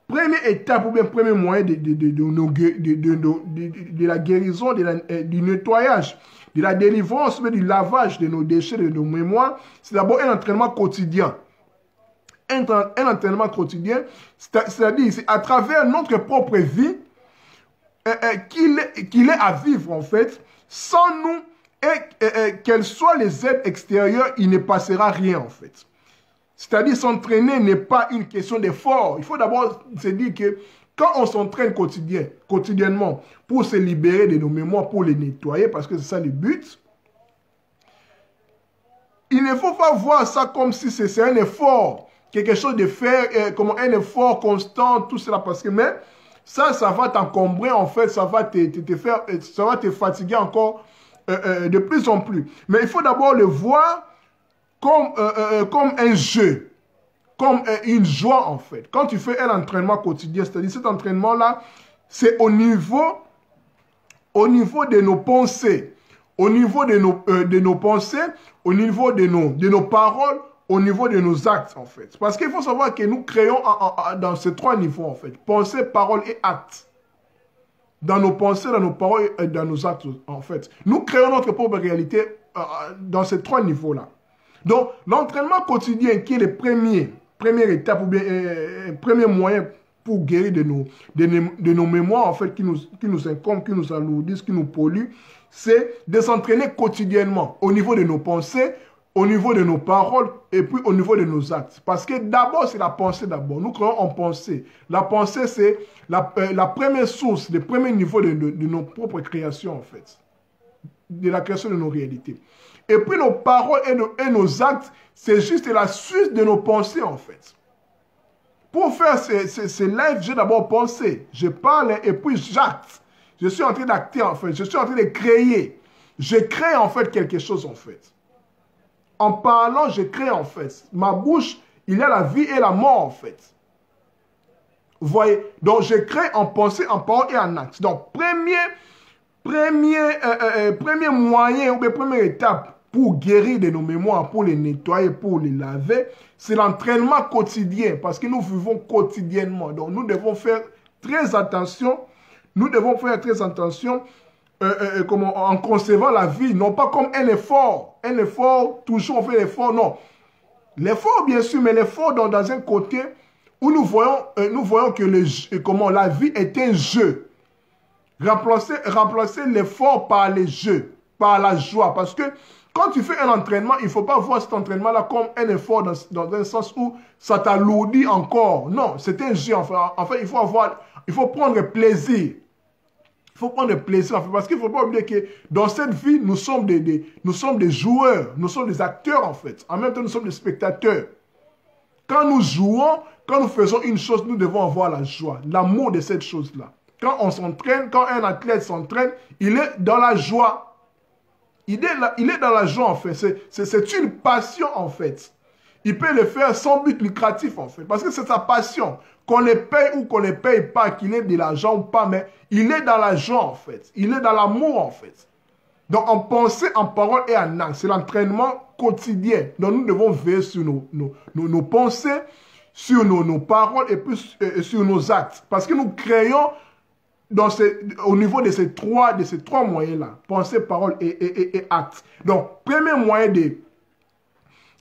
Première étape ou bien premier moyen de la guérison, du nettoyage, de la délivrance, du lavage de nos déchets, de nos mémoires, c'est d'abord un entraînement quotidien. Un entraînement quotidien, c'est-à-dire c'est à travers notre propre vie qu'il est à vivre en fait, sans nous. Quelles soient les aides extérieures, il ne passera rien en fait. C'est-à-dire s'entraîner n'est pas une question d'effort. Il faut d'abord se dire que quand on s'entraîne quotidiennement pour se libérer de nos mémoires, pour les nettoyer, parce que c'est ça le but, il ne faut pas voir ça comme si c'est un effort, quelque chose de faire, comme un effort constant, tout cela, parce que mais ça va t'encombrer en fait, ça va te fatiguer encore de plus en plus. Mais il faut d'abord le voir comme un jeu, comme une joie en fait. Quand tu fais un entraînement quotidien, c'est-à-dire cet entraînement-là, c'est au niveau de nos pensées, au niveau de nos pensées, au niveau de nos paroles, au niveau de nos actes en fait. Parce qu'il faut savoir que nous créons dans ces trois niveaux en fait, pensée, parole et acte. Dans nos pensées, dans nos paroles et dans nos actes, en fait. Nous créons notre propre réalité dans ces trois niveaux-là. Donc, l'entraînement quotidien qui est le première étape ou bien premier moyen pour guérir de nos mémoires, en fait, qui nous incombent, qui nous alourdissent, qui nous polluent, c'est de s'entraîner quotidiennement au niveau de nos pensées, au niveau de nos paroles et puis au niveau de nos actes. Parce que d'abord, c'est la pensée d'abord. Nous créons en pensée. La pensée, c'est la première source, le premier niveau de nos propres créations, en fait. De la création de nos réalités. Et puis nos paroles et nos actes, c'est juste la suite de nos pensées, en fait. Pour faire ces lives, j'ai d'abord pensé. Je parle et puis j'acte. Je suis en train d'acter, en fait. Je suis en train de créer. Je crée, en fait, quelque chose, en fait. En parlant, je crée en fait. Ma bouche, il y a la vie et la mort en fait. Vous voyez? Donc, je crée en pensée, en parole et en acte. Donc, premier moyen ou bien première étape pour guérir de nos mémoires, pour les nettoyer, pour les laver, c'est l'entraînement quotidien parce que nous vivons quotidiennement. Donc, nous devons faire très attention. Nous devons faire très attention en concevant la vie, non pas comme un effort. Un effort, toujours on fait l'effort, non. L'effort, bien sûr, mais l'effort dans un côté où nous voyons que la vie est un jeu. Remplacer l'effort par les jeux, par la joie. Parce que quand tu fais un entraînement, il ne faut pas voir cet entraînement-là comme un effort dans un sens où ça t'alourdit encore. Non, c'est un jeu. En fait, il faut prendre plaisir. Il faut prendre plaisir, en fait, parce qu'il ne faut pas oublier que dans cette vie, nous sommes des joueurs, nous sommes des acteurs, en fait. En même temps, nous sommes des spectateurs. Quand nous jouons, quand nous faisons une chose, nous devons avoir la joie, l'amour de cette chose-là. Quand on s'entraîne, quand un athlète s'entraîne, il est dans la joie. Il est dans la joie, en fait. C'est une passion, en fait. Il peut le faire sans but lucratif, en fait. Parce que c'est sa passion. Qu'on le paye ou qu'on ne le paye pas, qu'il ait de l'argent ou pas, mais il est dans la joie, en fait. Il est dans l'amour, en fait. Donc, en pensée, en parole et en acte, c'est l'entraînement quotidien. Donc, nous devons veiller sur nos pensées, sur nos paroles et puis sur nos actes. Parce que nous créons au niveau de ces trois moyens-là, pensée, parole et acte. Donc, premier moyen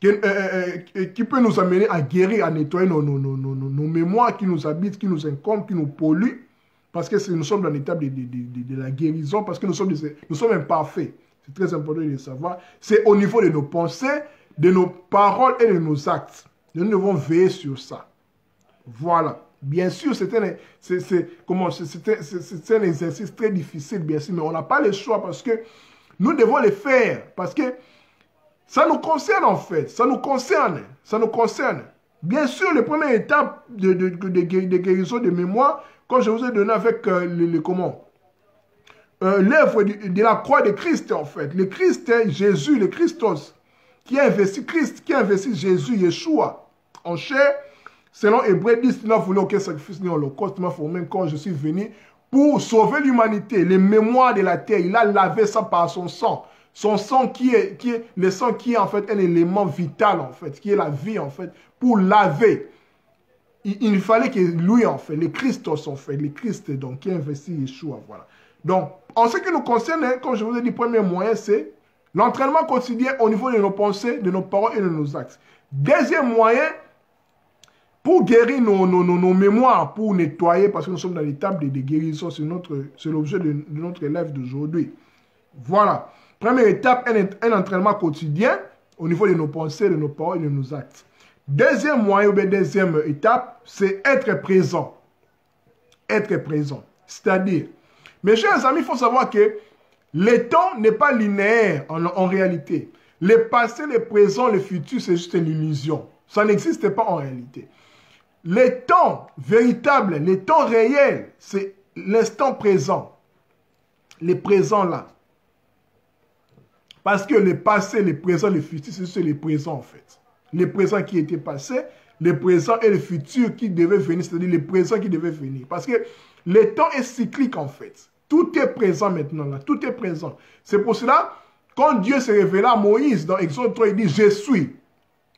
qui peut nous amener à guérir, à nettoyer nos mémoires qui nous habitent, qui nous incombent, qui nous polluent, parce que nous sommes dans l'étape de la guérison, parce que nous sommes imparfaits. C'est très important de le savoir. C'est au niveau de nos pensées, de nos paroles et de nos actes. Nous devons veiller sur ça. Voilà. Bien sûr, c'est un exercice très difficile, bien sûr, mais on n'a pas le choix parce que nous devons le faire. Parce que ça nous concerne en fait. Ça nous concerne. Ça nous concerne. Bien sûr, la première étape de guérison de mémoire, comme je vous ai donné avec l'œuvre de la croix de Christ en fait. Le Christ, Jésus, le Christos, qui a investi Christ, qui a investi Jésus, Yeshua, en chair. Selon Hébreux 10, il n'a voulu aucun sacrifice ni holocauste, m'a formé quand je suis venu pour sauver l'humanité, les mémoires de la terre. Il a lavé ça par son sang. Son sang le sang qui est en fait un élément vital en fait, qui est la vie en fait, pour laver. Il fallait que lui en fait, le Christos en fait, le Christ donc qui a investi Yeshua, voilà. Donc, en ce qui nous concerne, comme je vous ai dit, le premier moyen c'est l'entraînement quotidien au niveau de nos pensées, de nos paroles et de nos actes. Deuxième moyen, pour guérir nos mémoires, pour nettoyer, parce que nous sommes dans l'étape de guérison, c'est l'objet de notre élève d'aujourd'hui. Voilà. Première étape, un entraînement quotidien au niveau de nos pensées, de nos paroles et de nos actes. Deuxième moyen, ou bien deuxième étape, c'est être présent. Être présent. C'est-à-dire, mes chers amis, il faut savoir que le temps n'est pas linéaire en réalité. Le passé, le présent, le futur, c'est juste une illusion. Ça n'existe pas en réalité. Le temps véritable, le temps réel, c'est l'instant présent. Le présent là. Parce que le passé, le présent, le futur, c'est juste le présent en fait. Le présent qui était passé, le présent et le futur qui devait venir, c'est-à-dire le présent qui devait venir. Parce que le temps est cyclique en fait. Tout est présent maintenant là, tout est présent. C'est pour cela, quand Dieu s'est révélé à Moïse dans Exode 3, il dit « Je suis ».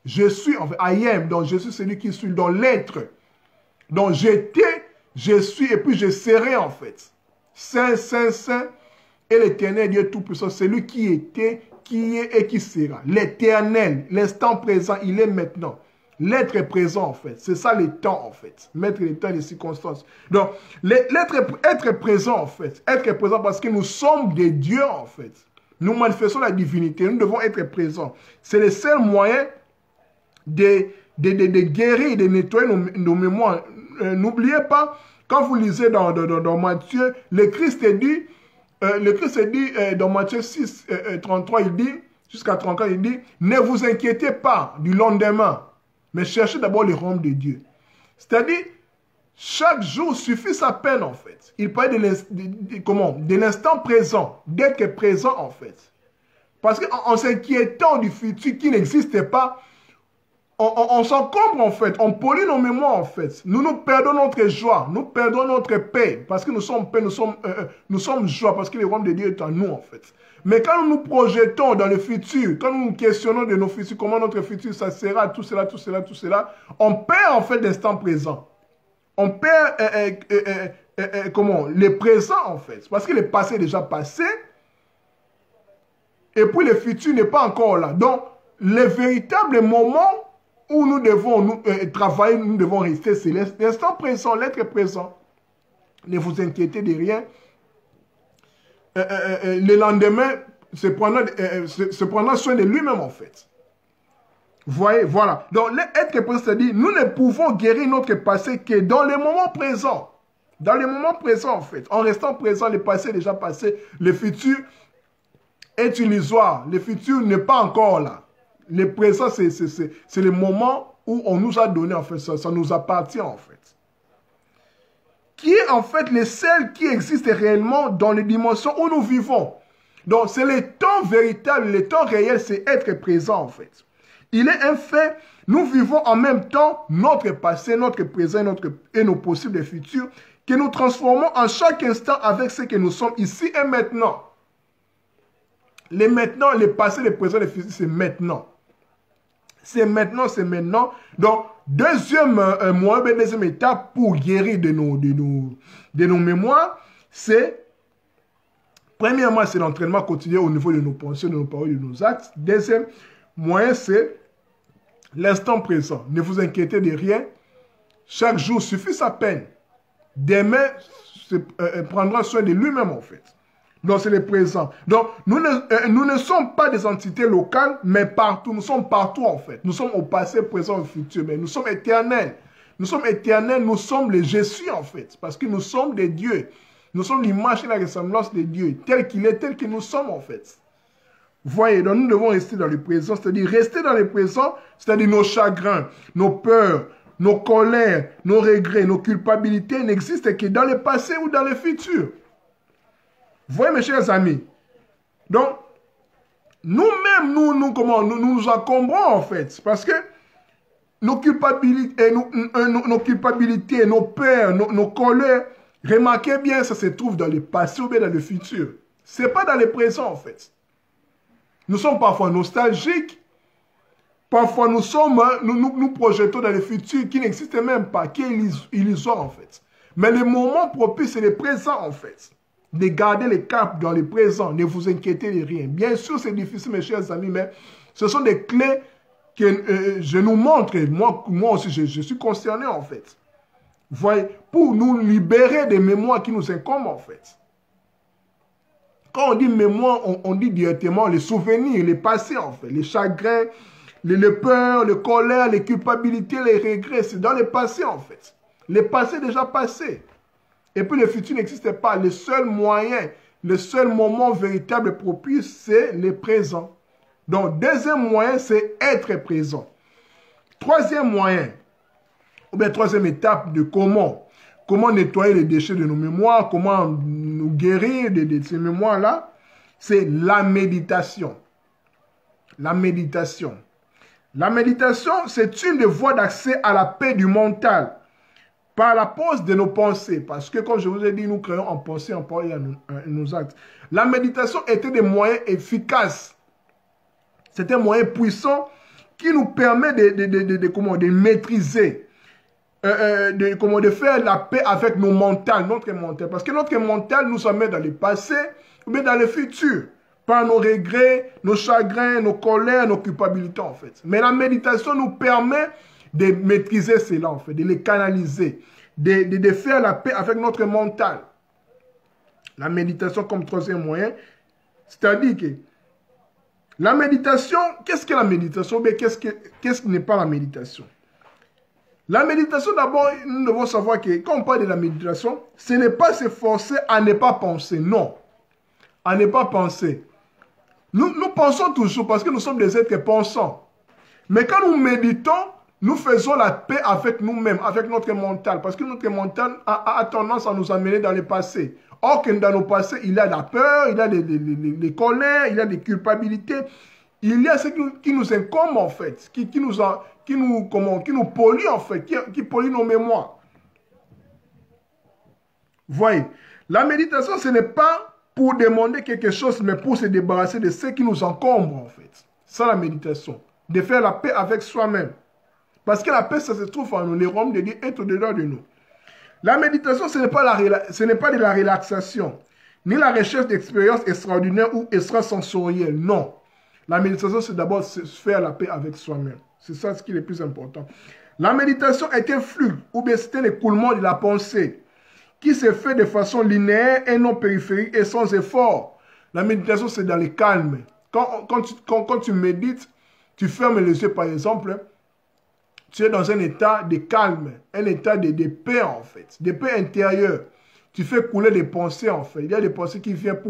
Je suis, en fait, I am, donc je suis celui qui suis, dans l'être. Donc j'étais, je suis, et puis je serai en fait. Saint, Saint, Saint, et l'éternel Dieu Tout-Puissant, c'est lui qui était, qui est et qui sera. L'éternel, l'instant présent, il est maintenant. L'être est présent en fait. C'est ça le temps en fait. Mettre le temps et les circonstances. Donc, être présent en fait. Être présent parce que nous sommes des dieux en fait. Nous manifestons la divinité. Nous devons être présents. C'est le seul moyen de guérir, de nettoyer nos mémoires. N'oubliez pas, quand vous lisez dans Matthieu, le Christ dit dans Matthieu 6, 33, il dit, jusqu'à 34, il dit, ne vous inquiétez pas du lendemain, mais cherchez d'abord le royaume de Dieu. C'est-à-dire, chaque jour suffit sa peine en fait. Il parle de l'instant présent, d'être présent en fait. Parce qu'en s'inquiétant du futur qui n'existe pas, on s'encombre en fait, on pollue nos mémoires en fait. Nous perdons notre joie, nous perdons notre paix. Parce que nous sommes paix, nous sommes joie, parce que le royaume de Dieu est en nous en fait. Mais quand nous nous projetons dans le futur, quand nous nous questionnons de nos futurs, comment notre futur ça sera, tout cela, tout cela, tout cela, on perd en fait l'instant présent. On perd le présent en fait. Parce que le passé est déjà passé, et puis le futur n'est pas encore là. Donc, le véritable moment où nous devons travailler, nous devons rester, c'est l'instant présent, l'être présent. Ne vous inquiétez de rien. Le lendemain, se prendra soin de lui-même en fait. Vous voyez, voilà. Donc, l'être présent, c'est-à-dire, nous ne pouvons guérir notre passé que dans le moment présent. Dans le moment présent en fait. En restant présent, le passé est déjà passé. Le futur est illusoire. Le futur n'est pas encore là. Le présent, c'est le moment où on nous a donné, en fait, ça nous appartient, en fait. Qui est, en fait, le seul qui existe réellement dans les dimensions où nous vivons. Donc, c'est le temps véritable, le temps réel, c'est être présent, en fait. Il est un fait, nous vivons en même temps notre passé, notre présent et nos possibles futurs, que nous transformons en chaque instant avec ce que nous sommes ici et maintenant. Le maintenant, le passé, le présent, le futur, c'est maintenant. C'est maintenant, c'est maintenant. Donc, deuxième étape pour guérir de nos mémoires, c'est, premièrement, c'est l'entraînement quotidien au niveau de nos pensées, de nos paroles, de nos actes. Deuxième moyen, c'est l'instant présent. Ne vous inquiétez de rien. Chaque jour suffit sa peine. Demain, prendra soin de lui-même, en fait. Donc, c'est le présent. Donc, nous ne sommes pas des entités locales, mais partout. Nous sommes partout, en fait. Nous sommes au passé, présent, au futur. Mais nous sommes éternels. Nous sommes éternels, nous sommes les je suis en fait. Parce que nous sommes des dieux. Nous sommes l'image et la ressemblance de Dieu. Tel qu'il est, tel que nous sommes en fait. Voyez, donc nous devons rester dans le présent. C'est-à-dire rester dans le présent, c'est-à-dire nos chagrins, nos peurs, nos colères, nos regrets, nos culpabilités n'existent que dans le passé ou dans le futur. Voyez mes chers amis. Donc, nous-mêmes, nous encombrons en fait. Parce que nos culpabilités, nos peurs, nos colères, remarquez bien, ça se trouve dans le passé ou bien dans le futur. Ce n'est pas dans le présent en fait. Nous sommes parfois nostalgiques. Parfois nous projetons dans le futur qui n'existe même pas, qui est illusoire en fait. Mais le moment propice, c'est le présent en fait. De garder le cap dans le présent, ne vous inquiétez de rien. Bien sûr, c'est difficile mes chers amis, mais ce sont des clés que je nous montre, moi aussi je suis concerné en fait. Voyez, pour nous libérer des mémoires qui nous incombent en fait. Quand on dit mémoire, on dit directement les souvenirs, les passés en fait, les chagrins, les peurs, les colères, les culpabilités, les regrets, c'est dans le passé en fait. Le passé est déjà passé. Et puis le futur n'existe pas. Le seul moyen, le seul moment véritable propice, c'est le présent. Donc, deuxième moyen, c'est être présent. Troisième moyen, ou bien troisième étape de comment nettoyer les déchets de nos mémoires, comment nous guérir de ces mémoires-là, c'est la méditation. La méditation. La méditation, c'est une des voies d'accès à la paix du mental par la pause de nos pensées. Parce que, comme je vous ai dit, nous créons en pensée, en parole et en nos actes. La méditation était des moyens efficaces. C'est un moyen puissant qui nous permet de maîtriser, de faire la paix avec nos mentales, notre mental. Parce que notre mental nous amène dans le passé ou bien dans le futur. Par nos regrets, nos chagrins, nos colères, nos culpabilités en fait. Mais la méditation nous permet de maîtriser cela en fait, de les canaliser, de faire la paix avec notre mental. La méditation comme troisième moyen, c'est-à-dire que la méditation, qu'est-ce que la méditation? Mais qu'est-ce qui n'est pas la méditation? La méditation, d'abord, nous devons savoir que quand on parle de la méditation, ce n'est pas se forcer à ne pas penser, non. À ne pas penser. Nous pensons toujours parce que nous sommes des êtres pensants. Mais quand nous méditons, nous faisons la paix avec nous-mêmes, avec notre mental. Parce que notre mental a tendance à nous amener dans le passé. Or que dans nos passés, il y a la peur, il y a les colères, il y a des culpabilités. Il y a ce qui nous incombe en fait, qui nous pollue en fait, qui pollue nos mémoires. Voyez, la méditation, ce n'est pas pour demander quelque chose, mais pour se débarrasser de ce qui nous encombre en fait. C'est la méditation. De faire la paix avec soi-même. Parce que la paix, ça se trouve en nous. Le royaume de Dieu est au-dedans de nous. La méditation, ce n'est pas de la relaxation, ni la recherche d'expériences extraordinaires ou extrasensorielles. Non. La méditation, c'est d'abord faire la paix avec soi-même. C'est ça ce qui est le plus important. La méditation est un flux, ou bien c'est un écoulement de la pensée, qui se fait de façon linéaire et non périphérique et sans effort. La méditation, c'est dans le calme. Quand tu médites, tu fermes les yeux, par exemple, tu es dans un état de calme, un état de paix, en fait, de paix intérieure. Tu fais couler des pensées, en fait. Il y a des pensées qui viennent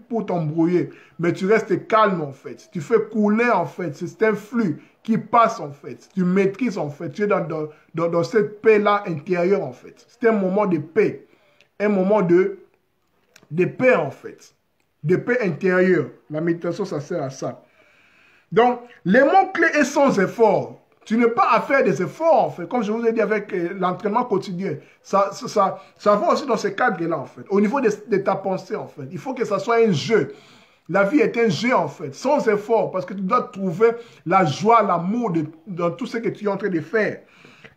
pour t'embrouiller, mais tu restes calme, en fait. Tu fais couler, en fait. C'est un flux qui passe, en fait. Tu maîtrises, en fait. Tu es dans cette paix-là intérieure, en fait. C'est un moment de paix. Un moment de paix, en fait. De paix intérieure. La méditation, ça sert à ça. Donc, les mots-clés est sans effort. Tu n'as pas à faire des efforts, en fait. Comme je vous ai dit avec l'entraînement quotidien. Ça va aussi dans ce cadre-là, en fait. Au niveau de ta pensée, en fait. Il faut que ça soit un jeu. La vie est un jeu, en fait. Sans effort. Parce que tu dois trouver la joie, l'amour dans tout ce que tu es en train de faire.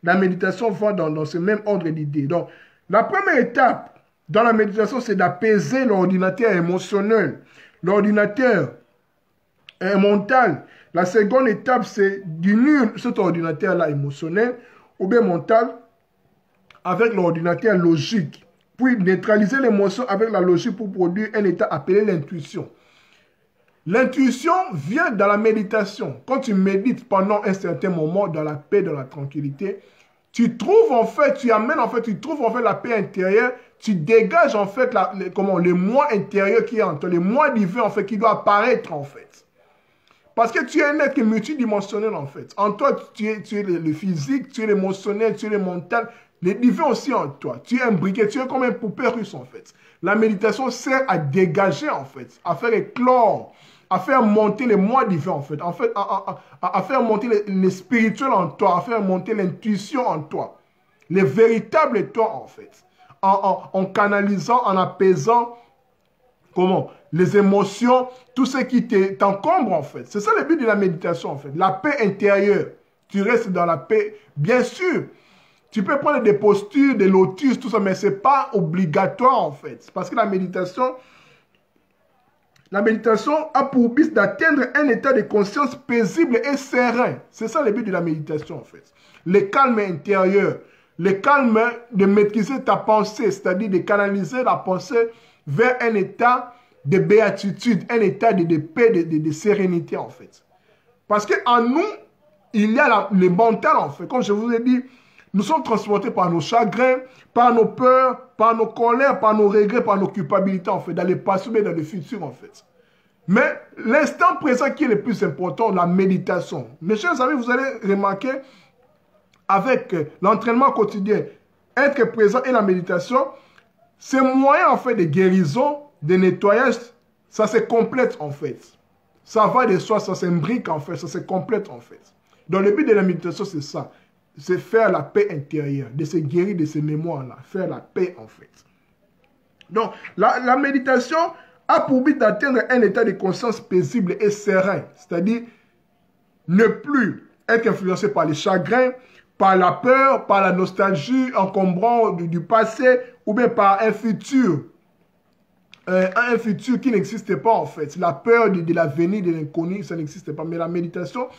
La méditation va dans ce même ordre d'idées. Donc, la première étape dans la méditation, c'est d'apaiser l'ordinateur émotionnel. L'ordinateur mental. La seconde étape, c'est d'unir cet ordinateur-là émotionnel ou bien mental avec l'ordinateur logique. Puis neutraliser l'émotion avec la logique pour produire un état appelé l'intuition. L'intuition vient dans la méditation. Quand tu médites pendant un certain moment dans la paix, dans la tranquillité, tu trouves en fait, tu amènes en fait, tu trouves en fait la paix intérieure, tu dégages en fait le moi intérieur qui est en toi, le moi divin en fait qui doit apparaître en fait. Parce que tu es un être multidimensionnel en fait. En toi, tu es le physique, tu es l'émotionnel, tu es le mental, le divin aussi en toi. Tu es un briquet, tu es comme un poupée russe en fait. La méditation sert à dégager en fait, à faire éclore, à faire monter les moi divins en fait, à faire monter les spirituels en toi, à faire monter l'intuition en toi, les véritables toi en fait, en canalisant, en apaisant, comment, les émotions, tout ce qui t'encombre en fait. C'est ça le but de la méditation en fait, la paix intérieure. Tu restes dans la paix, bien sûr. Tu peux prendre des postures, des lotus, tout ça, mais ce n'est pas obligatoire en fait. Parce que la méditation a pour but d'atteindre un état de conscience paisible et serein. C'est ça le but de la méditation en fait. Le calme intérieur, le calme de maîtriser ta pensée, c'est-à-dire de canaliser la pensée vers un état de béatitude, un état de paix, de sérénité en fait. Parce qu'en nous, il y a le mental en fait. Comme je vous ai dit, nous sommes transportés par nos chagrins, par nos peurs, par nos colères, par nos regrets, par nos culpabilités en fait, dans le passé mais dans le futur en fait. Mais l'instant présent qui est le plus important, la méditation. Mes chers amis, vous allez remarquer avec l'entraînement quotidien, être présent et la méditation, ces moyens en fait de guérison, de nettoyage, ça se complète en fait. Ça va de soi, ça s'imbrique en fait, ça se complète en fait. Donc le but de la méditation c'est ça. C'est faire la paix intérieure, de se guérir de ces mémoires-là, faire la paix en fait. Donc, la méditation a pour but d'atteindre un état de conscience paisible et serein, c'est-à-dire ne plus être influencé par les chagrins, par la peur, par la nostalgie encombrant du passé, ou bien par un futur qui n'existe pas en fait. La peur de l'avenir, de l'inconnu, ça n'existe pas. Mais la méditation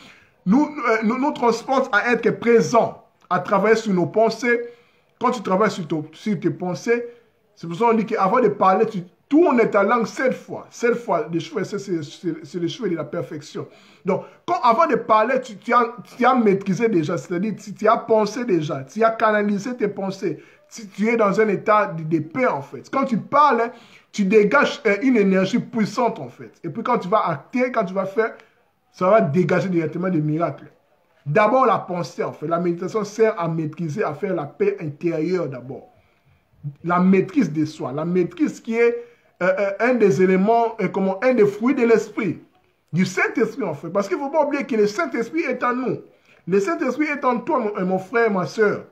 nous transporte à être présent, à travailler sur nos pensées. Quand tu travailles sur tes pensées, c'est pour ça qu'on dit qu'avant de parler, tu tournes ta langue 7 fois. 7 fois, c'est le chevet de la perfection. Donc, avant de parler, tu as maîtrisé déjà, c'est-à-dire tu as pensé déjà, tu as canalisé tes pensées. Tu es dans un état de paix en fait. Quand tu parles, tu dégages une énergie puissante en fait. Et puis quand tu vas acter, quand tu vas faire, ça va dégager directement des miracles. D'abord la pensée en fait. La méditation sert à maîtriser, à faire la paix intérieure d'abord. La maîtrise de soi. La maîtrise qui est un des éléments, un des fruits de l'esprit. Du Saint-Esprit en fait. Parce qu'il ne faut pas oublier que le Saint-Esprit est en nous. Le Saint-Esprit est en toi, mon frère, ma soeur.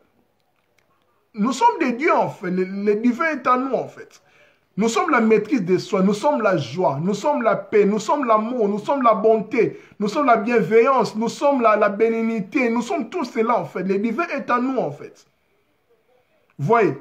Nous sommes des dieux en fait. Le divin est en nous en fait. Nous sommes la maîtrise de soi, nous sommes la joie, nous sommes la paix, nous sommes l'amour, nous sommes la bonté, nous sommes la bienveillance, nous sommes la bénignité, nous sommes tout cela en fait. Le divin est en nous en fait. Vous voyez,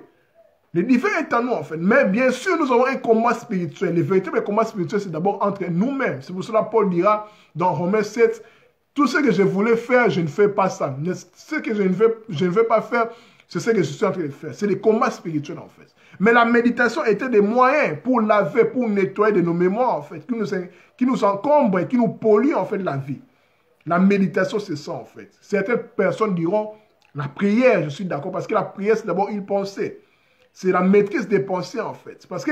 le divin est en nous en fait. Mais bien sûr, nous avons un combat spirituel. Le véritable combat spirituel, c'est d'abord entre nous-mêmes. C'est pour cela que Paul dira dans Romains 7, tout ce que je voulais faire, je ne fais pas ça. Ce que je ne veux pas faire, c'est ce que je suis en train de faire. C'est le combat spirituel en fait. Mais la méditation était des moyens pour laver, pour nettoyer de nos mémoires, en fait, qui nous encombrent et qui nous polluent, en fait, la vie. La méditation, c'est ça, en fait. Certaines personnes diront, la prière, je suis d'accord, parce que la prière, c'est d'abord une pensée. C'est la maîtrise des pensées, en fait. Parce que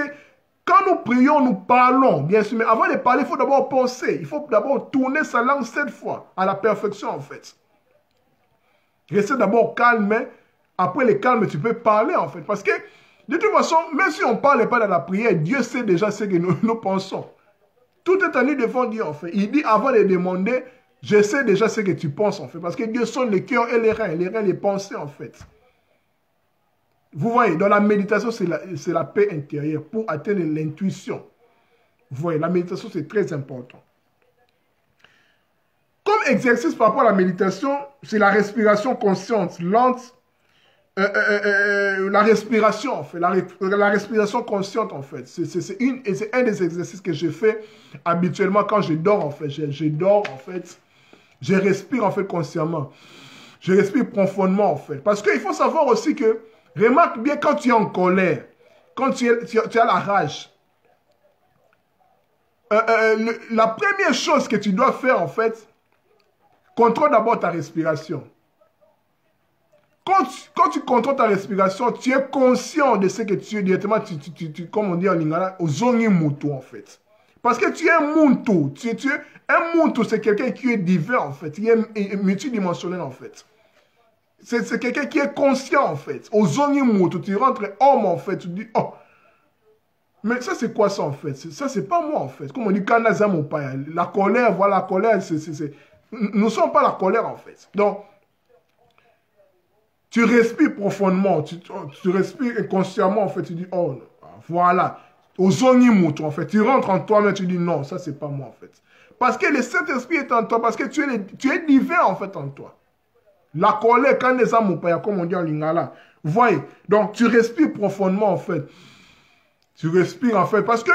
quand nous prions, nous parlons, bien sûr, mais avant de parler, il faut d'abord penser. Il faut d'abord tourner sa langue 7 fois, à la perfection, en fait. Restez d'abord calme, après le calme, tu peux parler, en fait. Parce que de toute façon, même si on ne parle pas dans la prière, Dieu sait déjà ce que nous pensons. Tout est à lui devant Dieu, en fait. Il dit, avant de demander, je sais déjà ce que tu penses, en fait. Parce que Dieu sonne les cœurs et les reins, les pensées, en fait. Vous voyez, dans la méditation, c'est la paix intérieure pour atteindre l'intuition. Vous voyez, la méditation, c'est très important. Comme exercice par rapport à la méditation, c'est la respiration consciente, lente, la respiration, en fait, la respiration consciente, en fait. C'est un des exercices que je fais habituellement quand je dors, en fait. Je dors, en fait. Je respire, en fait, consciemment. Je respire profondément, en fait. Parce qu'il faut savoir aussi que, remarque bien quand tu es en colère, quand tu as la rage, la première chose que tu dois faire, en fait, contrôle d'abord ta respiration. Quand tu contrôles ta respiration, tu es conscient de ce que tu es directement, comme on dit en lingala, au zongi mutu en fait. Parce que tu es un muntu. Un muntu, c'est quelqu'un qui est divin en fait. Il est multidimensionnel en fait. C'est quelqu'un qui est conscient en fait. Au zongi mutu, tu rentres homme en fait. Tu dis, oh, mais ça c'est quoi ça en fait? Ça c'est pas moi en fait. Comme on dit, la colère, voilà, la colère, nous ne sommes pas la colère en fait. Donc, tu respires profondément, tu respires inconsciemment, en fait, tu dis, oh, voilà, au zonimutu, en fait, tu rentres en toi, mais tu dis, non, ça, c'est pas moi, en fait. Parce que le Saint-Esprit est en toi, parce que tu es divin, en fait, en toi. La colère, quand les âmes, comme on dit en lingala, vous voyez, donc, tu respires profondément, en fait. Tu respires, en fait, parce que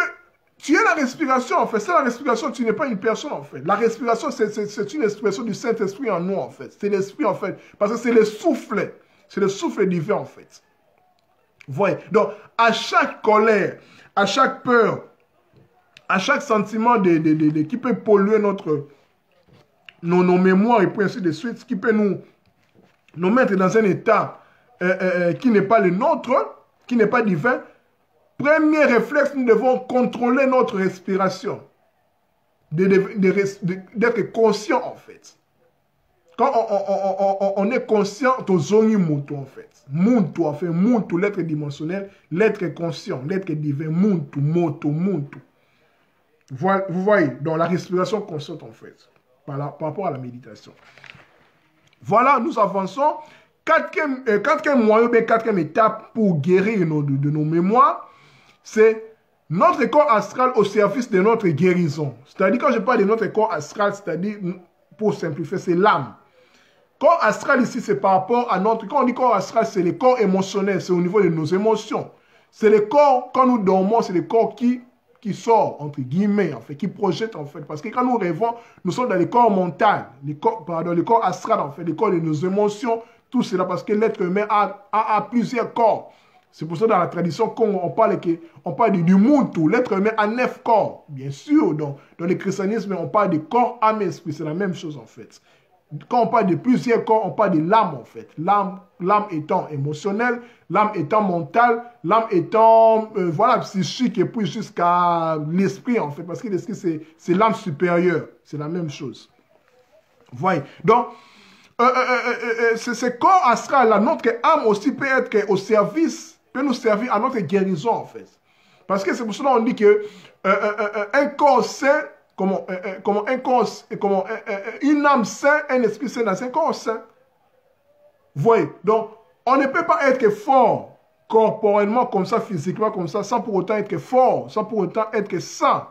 tu es la respiration, en fait. C'est la respiration, tu n'es pas une personne, en fait. La respiration, c'est une expression du Saint-Esprit en nous, en fait. C'est l'Esprit, en fait, parce que c'est le souffle. C'est le souffle divin, en fait. Vous voyez? Donc, à chaque colère, à chaque peur, à chaque sentiment qui peut polluer nos mémoires et puis ainsi de suite, qui peut nous mettre dans un état qui n'est pas le nôtre, qui n'est pas divin, premier réflexe, nous devons contrôler notre respiration. D'être conscient, en fait. Quand on est conscient, au zongi muntu en fait. Muntu, en fait, muntu, l'être dimensionnel, l'être conscient, l'être divin, muntu. Vous voyez, dans la respiration consciente en fait, par rapport à la méditation. Voilà, nous avançons. Quatrième moyen, quatrième étape pour guérir de nos mémoires, c'est notre corps astral au service de notre guérison. C'est-à-dire, quand je parle de notre corps astral, c'est-à-dire, pour simplifier, c'est l'âme. Corps astral ici, c'est par rapport à notre... Quand on dit corps astral, c'est le corps émotionnel, c'est au niveau de nos émotions. C'est le corps, quand nous dormons, c'est le corps qui sort, entre guillemets, en fait, qui projette, en fait. Parce que quand nous rêvons, nous sommes dans le corps mental, le corps astral, en fait, le corps de nos émotions, tout cela, parce que l'être humain a plusieurs corps. C'est pour ça, dans la tradition, quand on parle du muntu, l'être humain a 9 corps. Bien sûr, dans le christianisme, on parle de corps, âme et esprit, c'est la même chose, en fait. Quand on parle de plusieurs corps, on parle de l'âme en fait. L'âme étant émotionnelle, l'âme étant mentale, l'âme étant voilà, psychique et puis jusqu'à l'esprit en fait. Parce que l'esprit c'est l'âme supérieure. C'est la même chose. Vous voyez. Donc, ce corps astral là, notre âme aussi peut être au service, peut nous servir à notre guérison en fait. Parce que c'est pour cela qu'on dit que un corps sain, une âme saine, un esprit sain dans un corps sain. Vous voyez, donc on ne peut pas être fort corporellement comme ça, physiquement comme ça, sans pour autant être fort, sans pour autant être sain.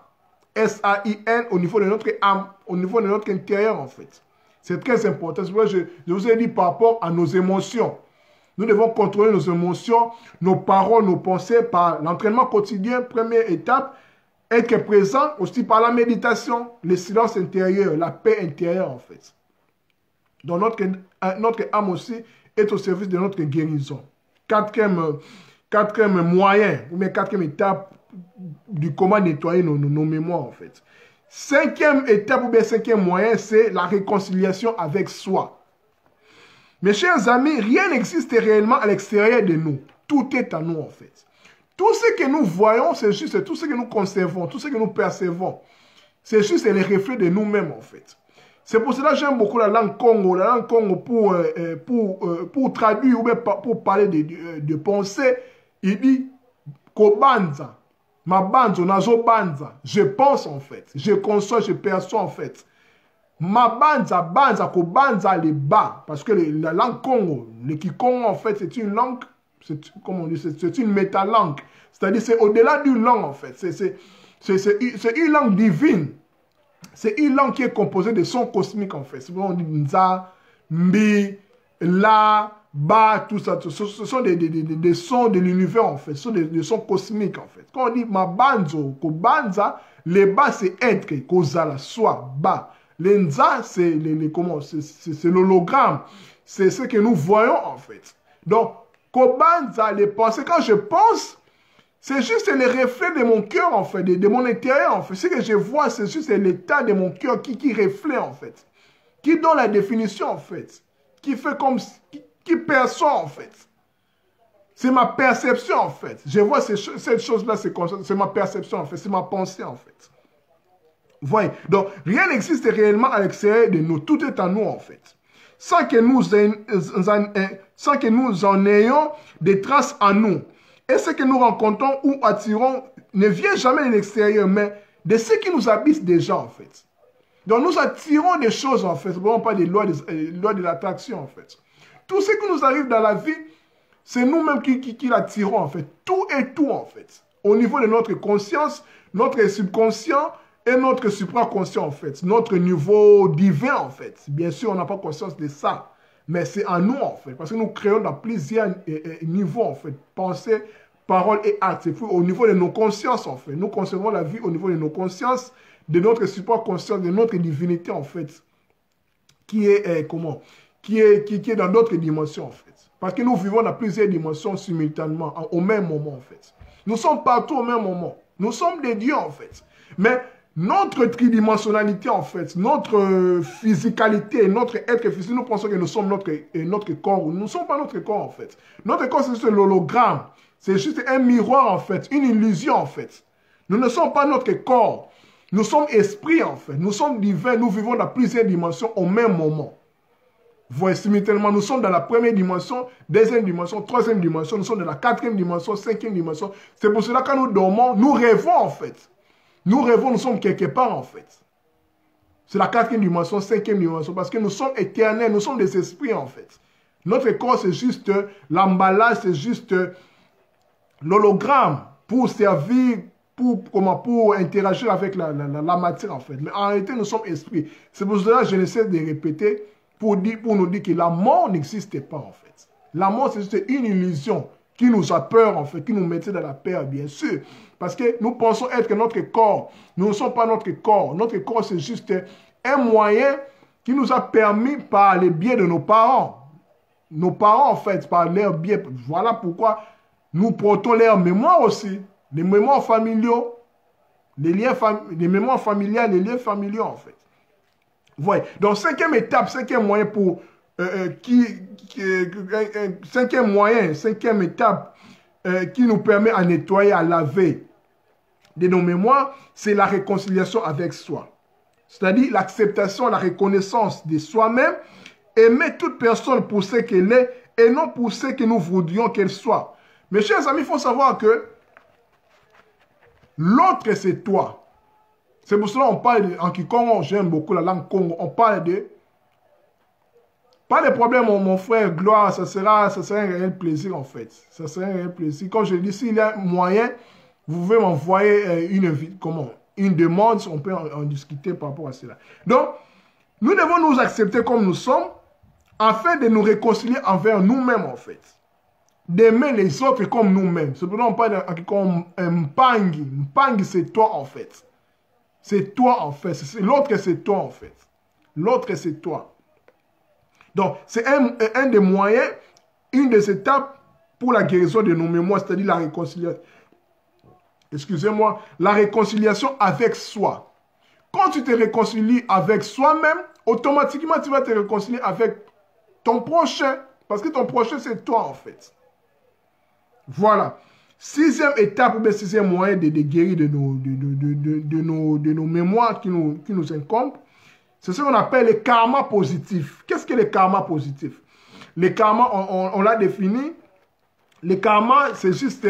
S-A-I-N au niveau de notre âme, au niveau de notre intérieur en fait. C'est très important. C'est pour ça que je vous ai dit par rapport à nos émotions. Nous devons contrôler nos émotions, nos paroles, nos pensées par l'entraînement quotidien, première étape. Être présent aussi par la méditation, le silence intérieur, la paix intérieure en fait. Donc notre âme aussi est au service de notre guérison. Quatrième moyen, ou bien quatrième étape du comment nettoyer nos mémoires en fait. Cinquième étape ou bien cinquième moyen, c'est la réconciliation avec soi. Mes chers amis, rien n'existe réellement à l'extérieur de nous. Tout est en nous en fait. Tout ce que nous voyons, c'est juste tout ce que nous conservons, tout ce que nous percevons. C'est juste les reflets de nous-mêmes, en fait. C'est pour cela que j'aime beaucoup la langue Congo. La langue Congo, pour traduire ou bien pour parler de pensée, il dit « Kobanza ». Ma banzo, nazo banza. Je pense, en fait. Je conçois, je perçois, en fait. Ma banza, kobanza, les bas. Parce que la langue Congo, le Kikongo, en fait, c'est une langue... C'est une métalangue. C'est-à-dire c'est au-delà d'une langue en fait. C'est une langue divine. C'est une langue qui est composée de sons cosmiques en fait. C'est on dit Nza, Mbi, La, Ba, tout ça. Ce sont des sons de l'univers en fait. Ce sont des sons cosmiques en fait. Quand on dit Mabanzo, Kobanza, les Ba c'est être, Kozala, soit, Ba. Les Nza c'est l'hologramme. C'est ce que nous voyons en fait. Donc, Kobanza, les pensées, quand je pense, c'est juste les reflets de mon cœur, en fait, de mon intérieur, en fait. Ce que je vois, c'est juste l'état de mon cœur qui reflète, en fait. Qui donne la définition, en fait. Qui fait comme... qui perçoit en fait. C'est ma perception en fait. Je vois cette chose-là, c'est ma perception en fait, c'est ma pensée en fait. Voyez, donc rien n'existe réellement à l'extérieur de nous, tout est en nous en fait. Sans que nous en ayons des traces en nous. Et ce que nous rencontrons ou attirons ne vient jamais de l'extérieur, mais de ce qui nous habite déjà en fait. Donc nous attirons des choses en fait, vraiment pas des lois de l'attraction en fait. Tout ce qui nous arrive dans la vie, c'est nous-mêmes qui l'attirons en fait. Tout est tout en fait. Au niveau de notre conscience, notre subconscient et notre supraconscient en fait. Notre niveau divin en fait. Bien sûr, on n'a pas conscience de ça. Mais c'est en nous en fait. Parce que nous créons dans plusieurs niveaux en fait. Pensée, parole et acte. C'est au niveau de nos consciences en fait. Nous concevons la vie au niveau de nos consciences, de notre supraconscient, de notre divinité en fait. Qui est qui est dans d'autres dimensions en fait. Parce que nous vivons dans plusieurs dimensions simultanément, au même moment en fait. Nous sommes partout au même moment. Nous sommes des dieux en fait. Mais notre tridimensionnalité en fait, notre physicalité, notre être physique, nous pensons que nous sommes notre corps. Nous ne sommes pas notre corps en fait. Notre corps c'est juste l'hologramme. C'est juste un miroir en fait, une illusion en fait. Nous ne sommes pas notre corps. Nous sommes esprits en fait. Nous sommes divins. Nous vivons dans plusieurs dimensions au même moment. Voyez, simultanément, nous sommes dans la première dimension, deuxième dimension, troisième dimension, nous sommes dans la quatrième dimension, cinquième dimension. C'est pour cela que quand nous dormons, nous rêvons en fait. Nous rêvons, nous sommes quelque part en fait. C'est la quatrième dimension, cinquième dimension, parce que nous sommes éternels, nous sommes des esprits en fait. Notre corps, c'est juste l'emballage, c'est juste l'hologramme pour servir, pour interagir avec la matière en fait. Mais en réalité, nous sommes esprits. C'est pour cela que je ne cesse de répéter pour nous dire que la mort n'existe pas en fait. La mort, c'est juste une illusion qui nous a peur en fait, qui nous mettait dans la peur bien sûr. Parce que nous pensons être notre corps. Nous ne sommes pas notre corps. Notre corps, c'est juste un moyen qui nous a permis par les biais de nos parents. Nos parents en fait, par leurs biais. Voilà pourquoi nous portons leur mémoire aussi. Les mémoires familiaux, les mémoires familiales, les liens familiaux en fait. Voyez. Donc, cinquième étape, cinquième moyen pour cinquième étape qui nous permet à nettoyer, à laver de nos mémoires, c'est la réconciliation avec soi. C'est-à-dire l'acceptation, la reconnaissance de soi-même, aimer toute personne pour ce qu'elle est et non pour ce que nous voudrions qu'elle soit. Mes chers amis, il faut savoir que l'autre, c'est toi. C'est pour cela qu'on parle, en Kikongo, j'aime beaucoup la langue Congo, on parle de... Pas de problème, mon frère, gloire, ça sera un réel plaisir en fait. Ça sera un réel plaisir. Comme je dis, s'il y a moyen, vous pouvez m'envoyer une demande, on peut en discuter par rapport à cela. Donc, nous devons nous accepter comme nous sommes, afin de nous réconcilier envers nous-mêmes en fait. D'aimer les autres comme nous-mêmes. C'est pour ça qu'on parle comme Mpangi. Mpangi, c'est toi en fait. C'est toi en fait. L'autre, c'est toi en fait. L'autre, c'est toi. Donc, c'est un des moyens, une des étapes pour la guérison de nos mémoires, c'est-à-dire la réconciliation. Excusez-moi, la réconciliation avec soi. Quand tu te réconcilies avec soi-même, automatiquement, tu vas te réconcilier avec ton prochain. Parce que ton prochain, c'est toi en fait. Voilà. Sixième étape, ou bien sixième moyen de guérir de nos mémoires qui nous incombent, c'est ce qu'on appelle les karmas positifs. Qu'est-ce que les karmas positifs? Les karmas, on l'a défini. Les karmas, c'est juste...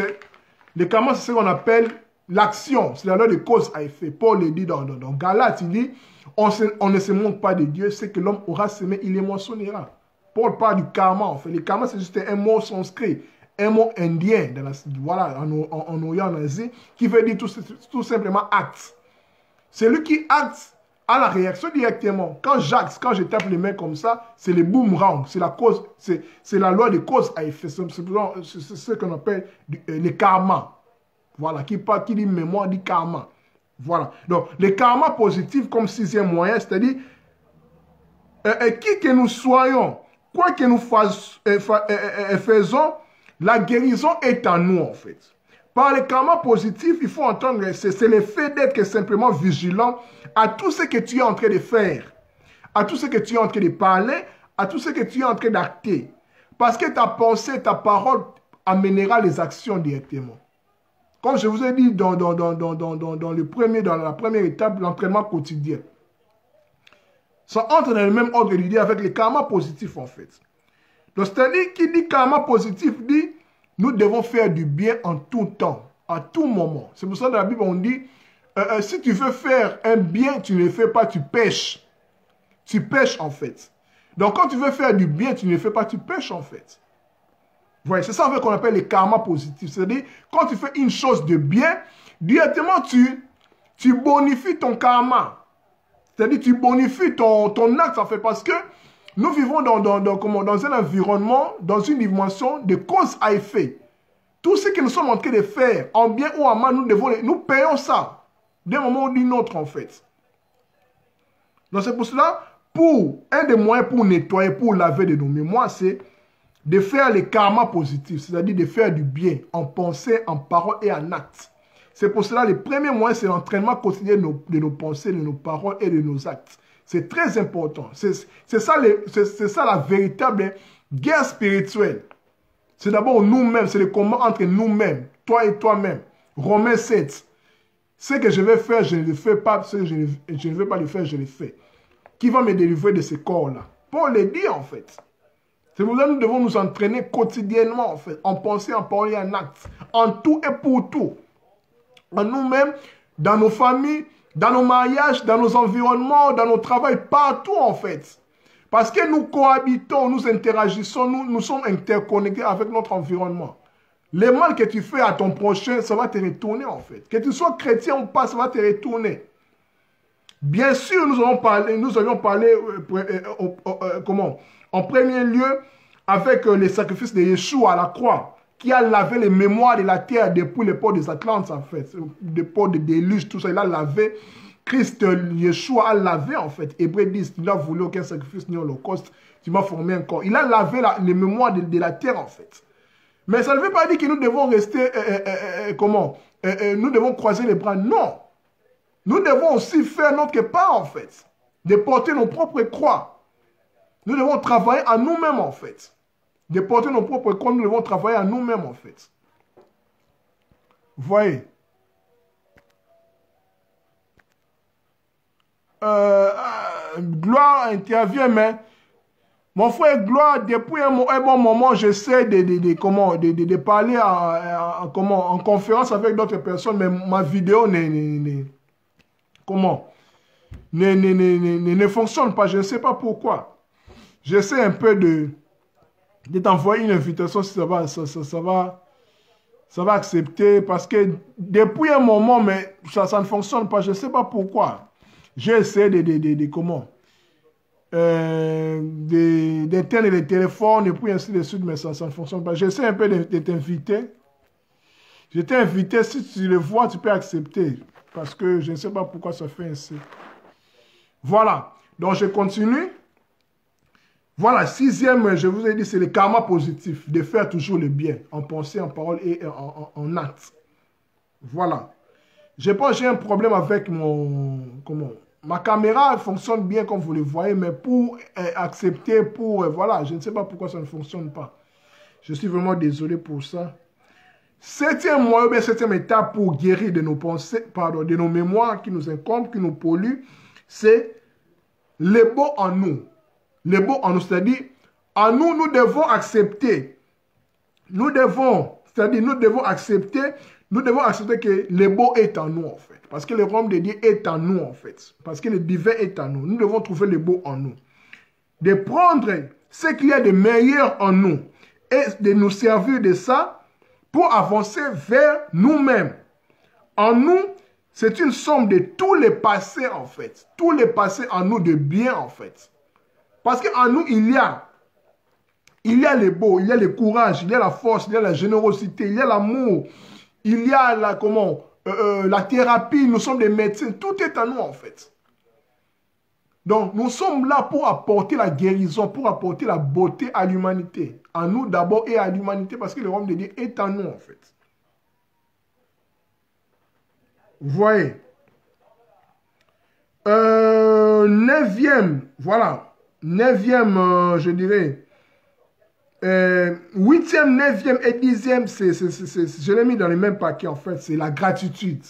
Les karmas, c'est ce qu'on appelle l'action. C'est la loi de cause à effet. Paul le dit dans Galates, il dit, on ne se montre pas de Dieu, c'est que l'homme aura semé, il les moissonnera. Paul parle du karma, en fait. Les karmas, c'est juste un mot sanskrit, un mot indien, en Orient, en Asie, qui veut dire tout simplement acte. C'est lui qui acte à la réaction directement. Quand je tape les mains comme ça, c'est le boomerang, c'est la cause, c'est la loi de cause à effet. C'est ce qu'on appelle le karma. Voilà, qui dit mémoire dit karma. Voilà. Donc, le karma positif comme sixième moyen, c'est-à-dire, qui que nous soyons, quoi que nous faisons, la guérison est en nous en fait. Par le karma positif, il faut entendre, c'est le fait d'être simplement vigilant à tout ce que tu es en train de faire, à tout ce que tu es en train de parler, à tout ce que tu es en train d'acter. Parce que ta pensée, ta parole amènera les actions directement. Comme je vous ai dit dans la première étape, l'entraînement quotidien. Ça entre dans le même ordre d'idée avec les karmas positifs en fait. Donc c'est-à-dire qui dit karma positif dit nous devons faire du bien en tout temps, à tout moment. C'est pour ça que dans la Bible on dit si tu veux faire un bien, tu ne le fais pas, tu pêches. Tu pêches en fait. Donc quand tu veux faire du bien, tu ne le fais pas, tu pêches en fait. Voilà, c'est ça en fait qu'on appelle les karmas positifs. C'est-à-dire quand tu fais une chose de bien, directement tu bonifies ton karma. C'est-à-dire tu bonifies ton acte en fait parce que nous vivons dans un environnement, dans une dimension de cause à effet. Tout ce que nous sommes en train de faire, en bien ou en mal, nous payons ça d'un moment ou d'une autre en fait. Donc c'est pour cela, un des moyens pour nettoyer, pour laver de nos mémoires, c'est de faire les karmas positifs, c'est-à-dire de faire du bien en pensée, en parole et en acte. C'est pour cela, le premier moyen, c'est l'entraînement quotidien de nos pensées, de nos paroles et de nos actes. C'est très important. C'est ça la véritable guerre spirituelle. C'est d'abord nous-mêmes, c'est le combat entre nous-mêmes, toi et toi-même. Romains 7. Ce que je vais faire, je ne le fais pas. Ce que je ne veux pas le faire, je le fais. Qui va me délivrer de ce corps-là? Paul le dit en fait. C'est pour ça que nous devons nous entraîner quotidiennement en fait, en pensée, en parole et en acte. En tout et pour tout. En nous-mêmes, dans nos familles, dans nos mariages, dans nos environnements, dans nos travails, partout en fait. Parce que nous cohabitons, nous interagissons, nous sommes interconnectés avec notre environnement. Le mal que tu fais à ton prochain, ça va te retourner en fait. Que tu sois chrétien ou pas, ça va te retourner. Bien sûr, nous avions parlé en premier lieu avec les sacrifices de Yeshua à la croix, qui a lavé les mémoires de la terre depuis l'époque des Atlantes, en fait, l'époque des déluges, tout ça, il a lavé. Christ, Yeshua a lavé, en fait. Hébreux 10, il n'a voulu aucun sacrifice ni holocauste, tu m'as formé un corps. Il a lavé les mémoires de la terre, en fait. Mais ça ne veut pas dire que nous devons rester, nous devons croiser les bras, non. Nous devons aussi faire notre part, en fait, de porter nos propres croix. Nous devons travailler à nous-mêmes, en fait. De porter nos propres croix, nous devons travailler à nous-mêmes, en fait. Voyez. Gloire intervient, mais mon frère Gloire, depuis un bon moment, j'essaie de parler en conférence avec d'autres personnes, mais ma vidéo ne fonctionne pas. Je ne sais pas pourquoi. J'essaie un peu de t'envoyer une invitation si ça va accepter. Parce que depuis un moment, mais ça ne fonctionne pas. Je ne sais pas pourquoi. J'ai essayé d'éteindre les téléphones et puis ainsi de suite, mais ça ne fonctionne pas. J'essaie un peu de t'inviter. Je t'ai invité. Si tu le vois, tu peux accepter. Parce que je ne sais pas pourquoi ça fait ainsi. Voilà. Donc, je continue. Voilà, sixième, je vous ai dit, c'est le karma positif. De faire toujours le bien, en pensée, en parole et en acte. Voilà. Je pense que j'ai un problème avec ma caméra fonctionne bien comme vous le voyez, mais pour accepter, voilà, je ne sais pas pourquoi ça ne fonctionne pas. Je suis vraiment désolé pour ça. Septième moyen, septième étape pour guérir de nos pensées, pardon, de nos mémoires qui nous incombent, qui nous polluent, c'est le beau en nous. Le beau en nous, c'est-à-dire, en nous, nous devons accepter. Nous devons accepter que le beau est en nous, en fait. Parce que le royaume de Dieu est en nous, en fait. Parce que le divin est en nous. Nous devons trouver le beau en nous. De prendre ce qu'il y a de meilleur en nous et de nous servir de ça pour avancer vers nous-mêmes. En nous, c'est une somme de tous les passés, en fait. Tous les passés en nous de bien, en fait. Parce qu'en nous, il y a le beau, il y a le courage, il y a la force, il y a la générosité, il y a l'amour, il y a la thérapie, nous sommes des médecins, tout est en nous en fait. Donc nous sommes là pour apporter la guérison, pour apporter la beauté à l'humanité. En nous d'abord et à l'humanité parce que le royaume de Dieu est en nous en fait. Vous voyez. Neuvième, voilà. Neuvième, je dirais, 8e, 9e et 10e, je l'ai mis dans le même paquet en fait, c'est la gratitude.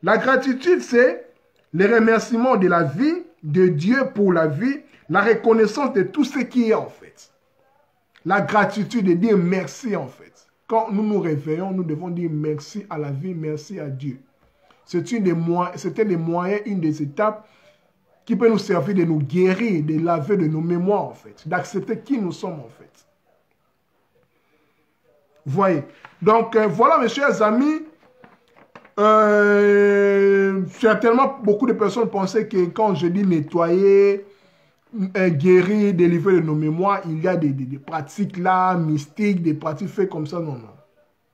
La gratitude, c'est le remerciement de la vie, de Dieu pour la vie, la reconnaissance de tout ce qui est en fait. La gratitude de dire merci en fait. Quand nous nous réveillons, nous devons dire merci à la vie, merci à Dieu. C'est un des moyens, une des étapes qui peut nous servir de nous guérir, de laver de nos mémoires en fait, d'accepter qui nous sommes en fait. Voyez. Donc voilà mes chers amis, certainement beaucoup de personnes pensaient que quand je dis nettoyer, guérir, délivrer de nos mémoires, il y a des pratiques là, mystiques, des pratiques faites comme ça. Non, non.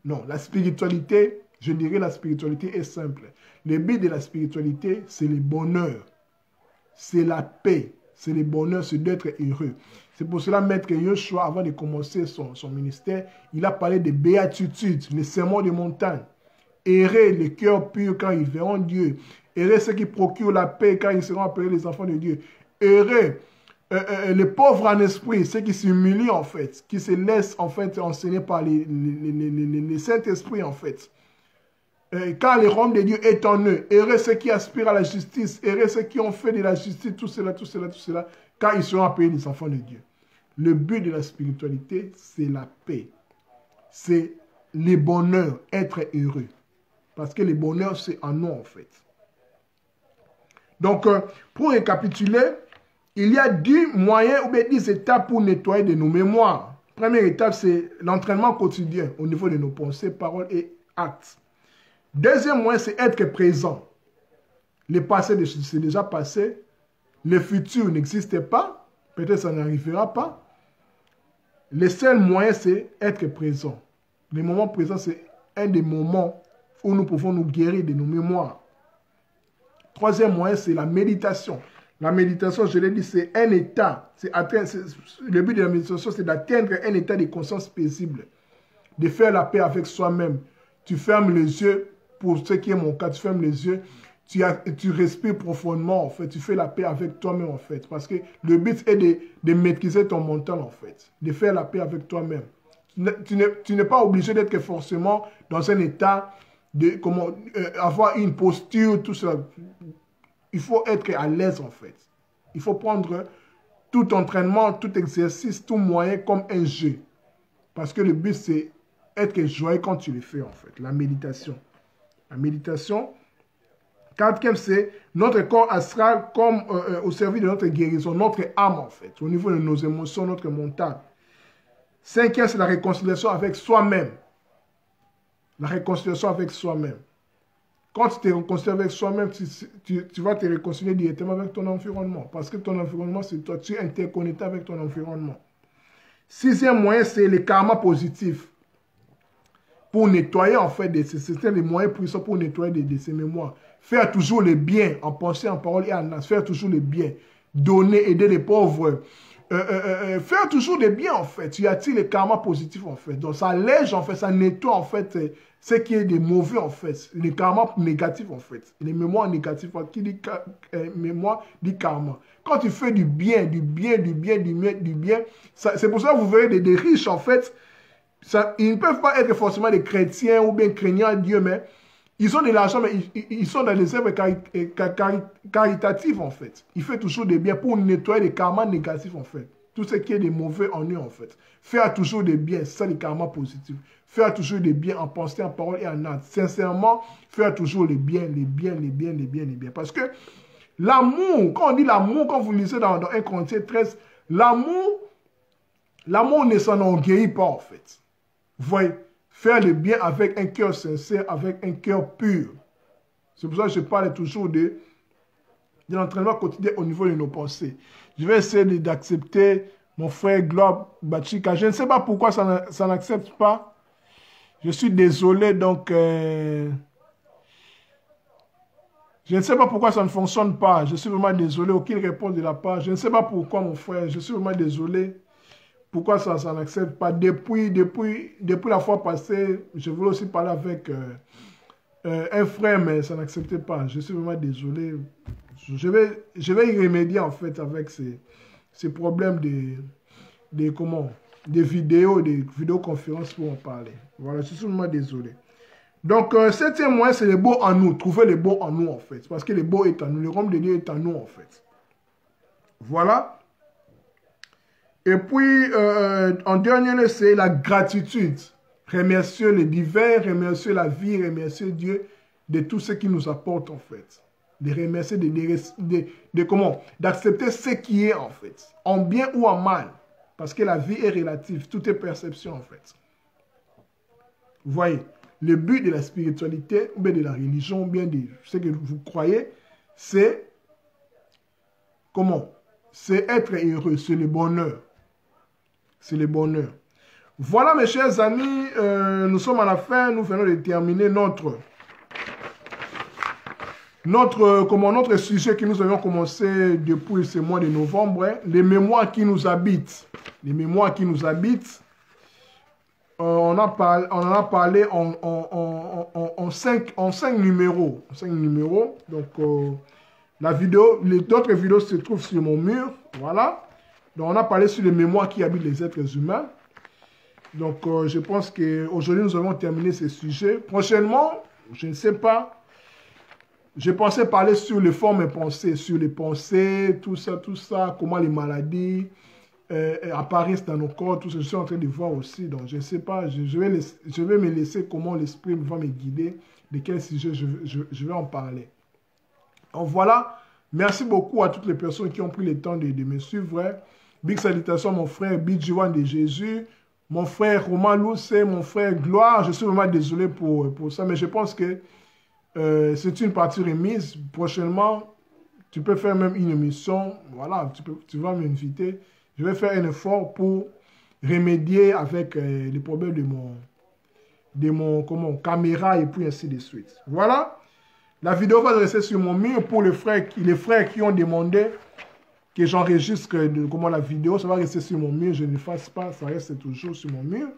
Non, la spiritualité, je dirais la spiritualité est simple. Le but de la spiritualité, c'est le bonheur. C'est la paix. C'est le bonheur, c'est d'être heureux. C'est pour cela, Maître Yoshua, avant de commencer son ministère, il a parlé de béatitude, le sermon de montagne. Heureux les cœurs purs quand ils verront Dieu. Heureux ceux qui procurent la paix quand ils seront appelés les enfants de Dieu. Heureux les pauvres en esprit, ceux qui s'humilient en fait, qui se laissent en fait enseigner par les Saint-Esprit en fait. Quand le royaume de Dieu est en eux, heureux ceux qui aspirent à la justice, heureux ceux qui ont fait de la justice, tout cela, quand ils seront appelés les enfants de Dieu. Le but de la spiritualité, c'est la paix. C'est le bonheur, être heureux. Parce que le bonheur, c'est en nous, en fait. Donc, pour récapituler, il y a 10 moyens ou bien 10 étapes pour nettoyer de nos mémoires. Première étape, c'est l'entraînement quotidien au niveau de nos pensées, paroles et actes. Deuxième moyen, c'est être présent. Le passé, c'est déjà passé. Le futur n'existe pas. Peut-être ça n'arrivera pas. Le seul moyen, c'est être présent. Le moment présent, c'est un des moments où nous pouvons nous guérir de nos mémoires. Troisième moyen, c'est la méditation. La méditation, je l'ai dit, c'est un état. Le but de la méditation, c'est d'atteindre un état de conscience paisible. De faire la paix avec soi-même. Tu fermes les yeux, pour ce qui est mon cas, tu fermes les yeux, tu respires profondément, en fait. Tu fais la paix avec toi-même, en fait. Parce que le but est de maîtriser ton mental, en fait. De faire la paix avec toi-même. Tu n'es pas obligé d'être forcément dans un état de avoir une posture, tout ça. Il faut être à l'aise, en fait. Il faut prendre tout entraînement, tout exercice, tout moyen comme un jeu. Parce que le but, c'est être joyeux quand tu le fais, en fait. La méditation. La méditation. Quatrième, c'est notre corps astral comme au service de notre guérison, notre âme, en fait. Au niveau de nos émotions, notre mental. Cinquième, c'est la réconciliation avec soi-même. La réconciliation avec soi-même. Quand tu te réconcilies avec soi-même, tu vas te réconcilier directement avec ton environnement. Parce que ton environnement, c'est toi. Tu es interconnecté avec ton environnement. Sixième moyen, c'est le karma positif. Pour nettoyer, en fait, c'est les moyens puissants pour nettoyer de ces mémoires. Faire toujours le bien en pensée, en parole et en acte. Faire toujours le bien. Donner, aider les pauvres. Faire toujours le bien, en fait. Tu attires le karma positif, en fait. Donc, ça allège, en fait, ça nettoie, en fait, ce qui est des mauvais, en fait. Les karmas négatifs, en fait. Les mémoires négatives, qui dit mémoire, dit karma. Quand tu fais du bien, c'est pour ça que vous verrez des riches, en fait, ils ne peuvent pas être forcément des chrétiens ou bien craignants à Dieu, mais ils ont de l'argent, mais ils sont dans les œuvres caritatives, en fait. Ils font toujours des biens pour nettoyer les karmas négatifs, en fait. Tout ce qui est des mauvais en eux, en fait. Faire toujours des biens, c'est ça les karmas positifs. Faire toujours des biens en pensée, en parole et en acte. Sincèrement, faire toujours les biens. Parce que l'amour, quand on dit l'amour, quand vous lisez dans 1 Corinthiens 13, l'amour ne s'enorgueillit pas, en fait. Vous voyez, faire le bien avec un cœur sincère, avec un cœur pur. C'est pour ça que je parle toujours de l'entraînement quotidien au niveau de nos pensées. Je vais essayer d'accepter mon frère Globe Bachika. Je ne sais pas pourquoi ça n'accepte pas. Je suis désolé, donc je ne sais pas pourquoi ça ne fonctionne pas. Je suis vraiment désolé. Aucune réponse de la part. Je ne sais pas pourquoi, mon frère. Je suis vraiment désolé. Pourquoi ça n'accepte pas? Depuis la fois passée, je voulais aussi parler avec un frère, mais ça n'acceptait pas. Je suis vraiment désolé. Je vais y remédier, en fait, avec ces problèmes de comment? des vidéoconférences pour en parler. Voilà, je suis seulement désolé. Donc, septième moyen, c'est le beau en nous. Trouver le beau en nous, en fait. Parce que le beau est en nous. Le royaume de Dieu est en nous, en fait. Voilà. Et puis, en dernier, c'est la gratitude. Remercier le divin, remercier la vie, remercier Dieu de tout ce qu'il nous apporte, en fait. De remercier, comment? D'accepter ce qui est, en fait. En bien ou en mal. Parce que la vie est relative. Tout est perception, en fait. Vous voyez? Le but de la spiritualité, ou bien de la religion, ou bien de ce que vous croyez, c'est comment? C'est être heureux, c'est le bonheur. C'est le bonheur. Voilà, mes chers amis, nous sommes à la fin, nous venons de terminer notre sujet que nous avions commencé depuis ce mois de novembre, hein, les mémoires qui nous habitent. Les mémoires qui nous habitent. On en a parlé en 5 numéros. Donc, d'autres vidéos se trouvent sur mon mur. Voilà. Donc, on a parlé sur les mémoires qui habitent les êtres humains. Donc, je pense qu'aujourd'hui, nous avons terminé ce sujet. Prochainement, je ne sais pas, je pensais parler sur les formes et pensées, sur les pensées, tout ça, comment les maladies apparaissent dans nos corps, tout ça, je suis en train de voir aussi. Donc, je ne sais pas, je vais me laisser comment l'esprit va me guider, de quel sujet je vais en parler. Donc, voilà. Merci beaucoup à toutes les personnes qui ont pris le temps de me suivre. Hein. Big salutations à mon frère Bidjouan de Jésus, mon frère Romain Loussé, mon frère Gloire. Je suis vraiment désolé pour ça, mais je pense que c'est une partie remise. Prochainement, tu peux faire même une émission. Voilà, tu vas m'inviter. Je vais faire un effort pour remédier avec les problèmes de mon caméra et puis ainsi de suite. Voilà. La vidéo va rester sur mon mur pour les frères qui ont demandé que j'enregistre la vidéo. Ça va rester sur mon mur. Je ne fasse pas. Ça reste toujours sur mon mur.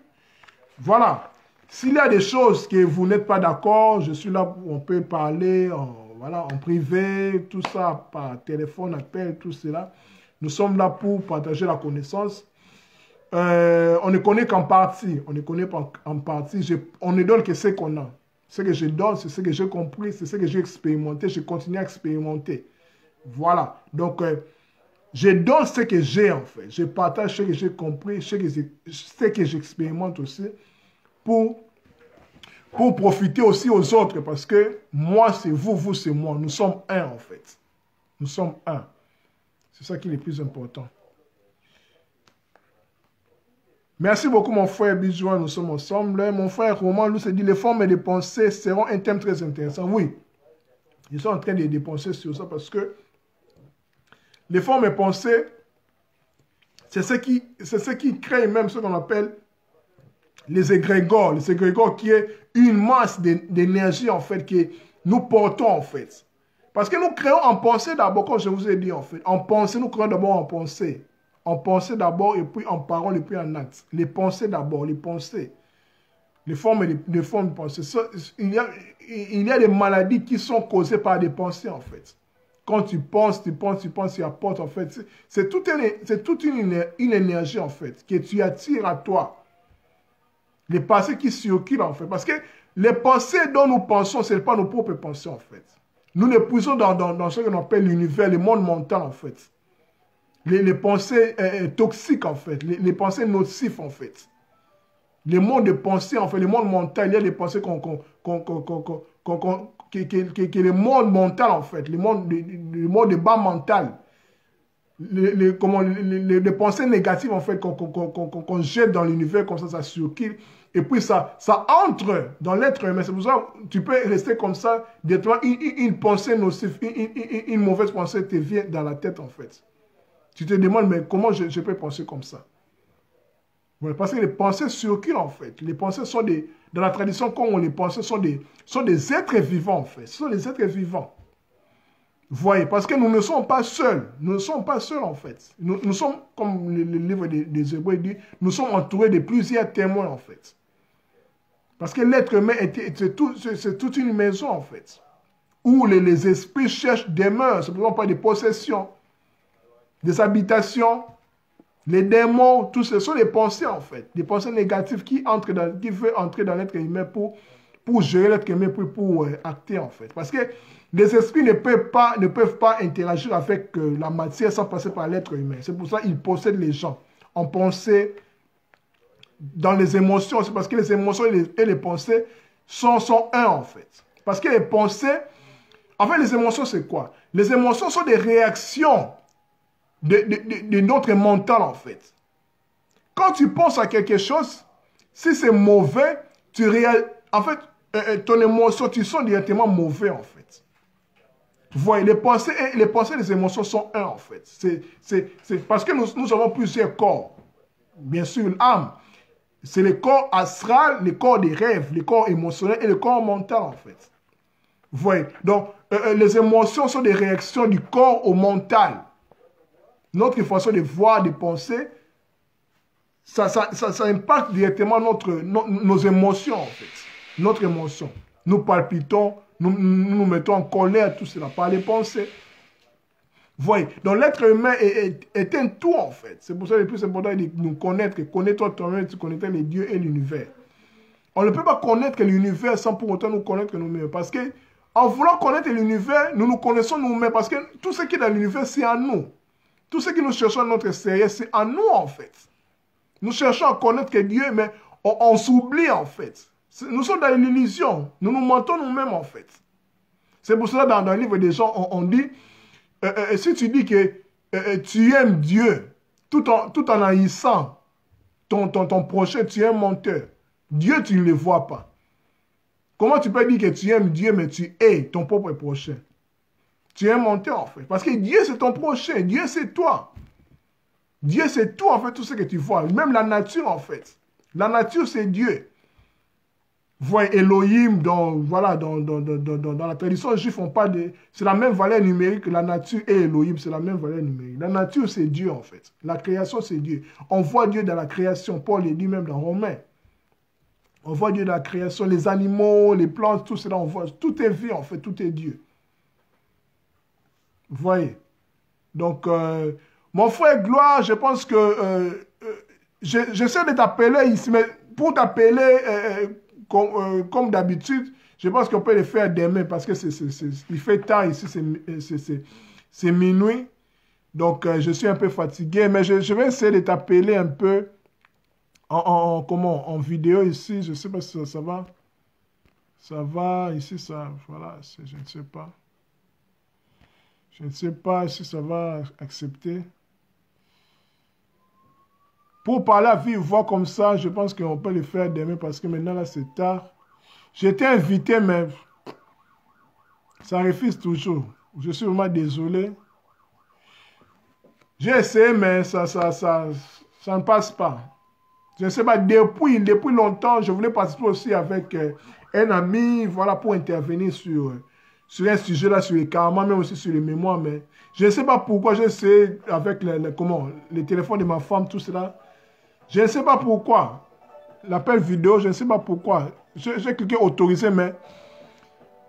Voilà. S'il y a des choses que vous n'êtes pas d'accord, je suis là où on peut parler en privé, tout ça, par téléphone, appel, tout cela. Nous sommes là pour partager la connaissance. On ne connaît qu'en partie. On ne connaît pas en partie. On ne donne que ce qu'on a. Ce que je donne, c'est ce que j'ai compris, c'est ce que j'ai expérimenté. Je continue à expérimenter. Voilà. Donc, je donne ce que j'ai en fait. Je partage ce que j'ai compris, ce que j'expérimente aussi pour profiter aussi aux autres. Parce que moi, c'est vous, vous, c'est moi. Nous sommes un en fait. Nous sommes un. C'est ça qui est le plus important. Merci beaucoup, mon frère Bijouan. Nous sommes ensemble. Mon frère Roman nous s'est dit les formes et les pensées seront un thème très intéressant. Oui, ils sont en train de penser sur ça parce que les formes et pensées, c'est ce qui crée même ce qu'on appelle les égrégores. Les égrégores qui est une masse d'énergie en fait que nous portons en fait. Parce que nous créons en pensée d'abord, comme je vous ai dit en fait. En pensée, nous créons d'abord en pensée. En pensée d'abord, et puis en parole, et puis en acte. Les pensées d'abord, les pensées. Les formes et les formes de pensée. Il y a des maladies qui sont causées par des pensées, en fait. Quand tu penses, tu apportes, en fait. C'est toute une énergie, en fait, que tu attires à toi. Les pensées qui circulent, en fait. Parce que les pensées dont nous pensons, ce n'est pas nos propres pensées, en fait. Nous les puisons dans ce qu'on appelle l'univers, le monde mental, en fait. Les pensées toxiques, en fait. Les pensées nocives, en fait. Le monde de pensée, en fait, le monde mental, il y a des pensées que le monde mental, en fait. Le monde de bas mental. Les pensées négatives, en fait, qu'on jette dans l'univers, comme ça circule. Et puis, ça entre dans l'être humain. C'est pour ça que tu peux rester comme ça. De toi, une pensée nocive, une mauvaise pensée te vient dans la tête, en fait. Tu te demandes, mais comment je peux penser comme ça? Parce que les pensées circulent, en fait. Les pensées sont dans la tradition, comme on les pensait, sont des êtres vivants, en fait. Ce sont des êtres vivants. Vous voyez, parce que nous ne sommes pas seuls. Nous ne sommes pas seuls, en fait. Nous sommes, comme le livre des Hébreux dit, nous sommes entourés de plusieurs témoins, en fait. Parce que l'être humain, c'est toute une maison, en fait. Où les esprits cherchent des mœurs, ce ne sont pas des possessions, des habitations, Les démons, tout ce sont des pensées en fait, des pensées négatives qui veulent entrer dans l'être humain pour gérer l'être humain, pour acter en fait. Parce que les esprits ne peuvent pas interagir avec la matière sans passer par l'être humain. C'est pour ça qu'ils possèdent les gens en pensée, dans les émotions. C'est parce que les émotions et les pensées sont un en fait. Parce que les pensées, en fait les émotions c'est quoi? Les émotions sont des réactions de notre mental en fait. Quand tu penses à quelque chose, si c'est mauvais, en fait, ton émotion, tu sens directement mauvais en fait. Vous voyez, les pensées et les émotions sont un en fait. C'est parce que nous avons plusieurs corps. Bien sûr, l'âme, c'est le corps astral, le corps des rêves, le corps émotionnel et le corps mental en fait. Vous voyez, donc les émotions sont des réactions du corps au mental. Notre façon de voir, de penser, ça impacte directement nos émotions, en fait. Notre émotion. Nous palpitons, nous mettons en colère, tout cela, par les pensées. Vous voyez, donc l'être humain est un tout, en fait. C'est pour ça que le plus important est de nous connaître. Connais-toi toi-même, tu connaîtrais les dieux et l'univers. On ne peut pas connaître l'univers sans pour autant nous connaître nous-mêmes. Parce que, en voulant connaître l'univers, nous nous connaissons nous-mêmes. Parce que tout ce qui est dans l'univers, c'est à nous. Tout ce que nous cherchons dans notre extérieur, c'est à nous, en fait. Nous cherchons à connaître que Dieu, mais on s'oublie, en fait. Nous sommes dans l'illusion. Nous nous mentons nous-mêmes, en fait. C'est pour cela, dans le livre des gens, on dit, si tu dis que tu aimes Dieu, tout en haïssant ton prochain, tu es un menteur. Dieu, tu ne le vois pas. Comment tu peux dire que tu aimes Dieu, mais tu hais ton propre prochain? Tu es un menteur, en fait. Parce que Dieu, c'est ton prochain. Dieu, c'est toi. Dieu, c'est tout, en fait, tout ce que tu vois. Même la nature, en fait. La nature, c'est Dieu. Vous voyez, Elohim, voilà, dans la tradition juive, on parle de... C'est la même valeur numérique. La nature et Elohim, c'est la même valeur numérique. La nature, c'est Dieu, en fait. La création, c'est Dieu. On voit Dieu dans la création. Paul le dit même dans Romains. On voit Dieu dans la création. Les animaux, les plantes, tout cela, on voit. Tout est vie, en fait. Tout est Dieu. Vous voyez. Donc, mon frère Gloire, je pense que j'essaie de t'appeler ici, mais pour t'appeler comme d'habitude, je pense qu'on peut le faire demain parce que il fait tard ici, c'est minuit. Donc, je suis un peu fatigué, mais je vais essayer de t'appeler un peu en vidéo ici. Je ne sais pas si ça va. Ça va ici, ça, voilà, je ne sais pas. Je ne sais pas si ça va accepter. Pour parler à vive voix comme ça, je pense qu'on peut le faire demain parce que maintenant, là, c'est tard. J'étais invité, mais ça refuse toujours. Je suis vraiment désolé. J'ai essayé, mais ça ne passe pas. Je ne sais pas, depuis longtemps, je voulais participer aussi avec un ami, voilà, pour intervenir sur un sujet là, sur les karmas, mais aussi sur les mémoires, mais je ne sais pas pourquoi j'ai essayé avec les téléphones de ma femme, tout cela. Je ne sais pas pourquoi. L'appel vidéo, je ne sais pas pourquoi. J'ai cliqué autorisé, mais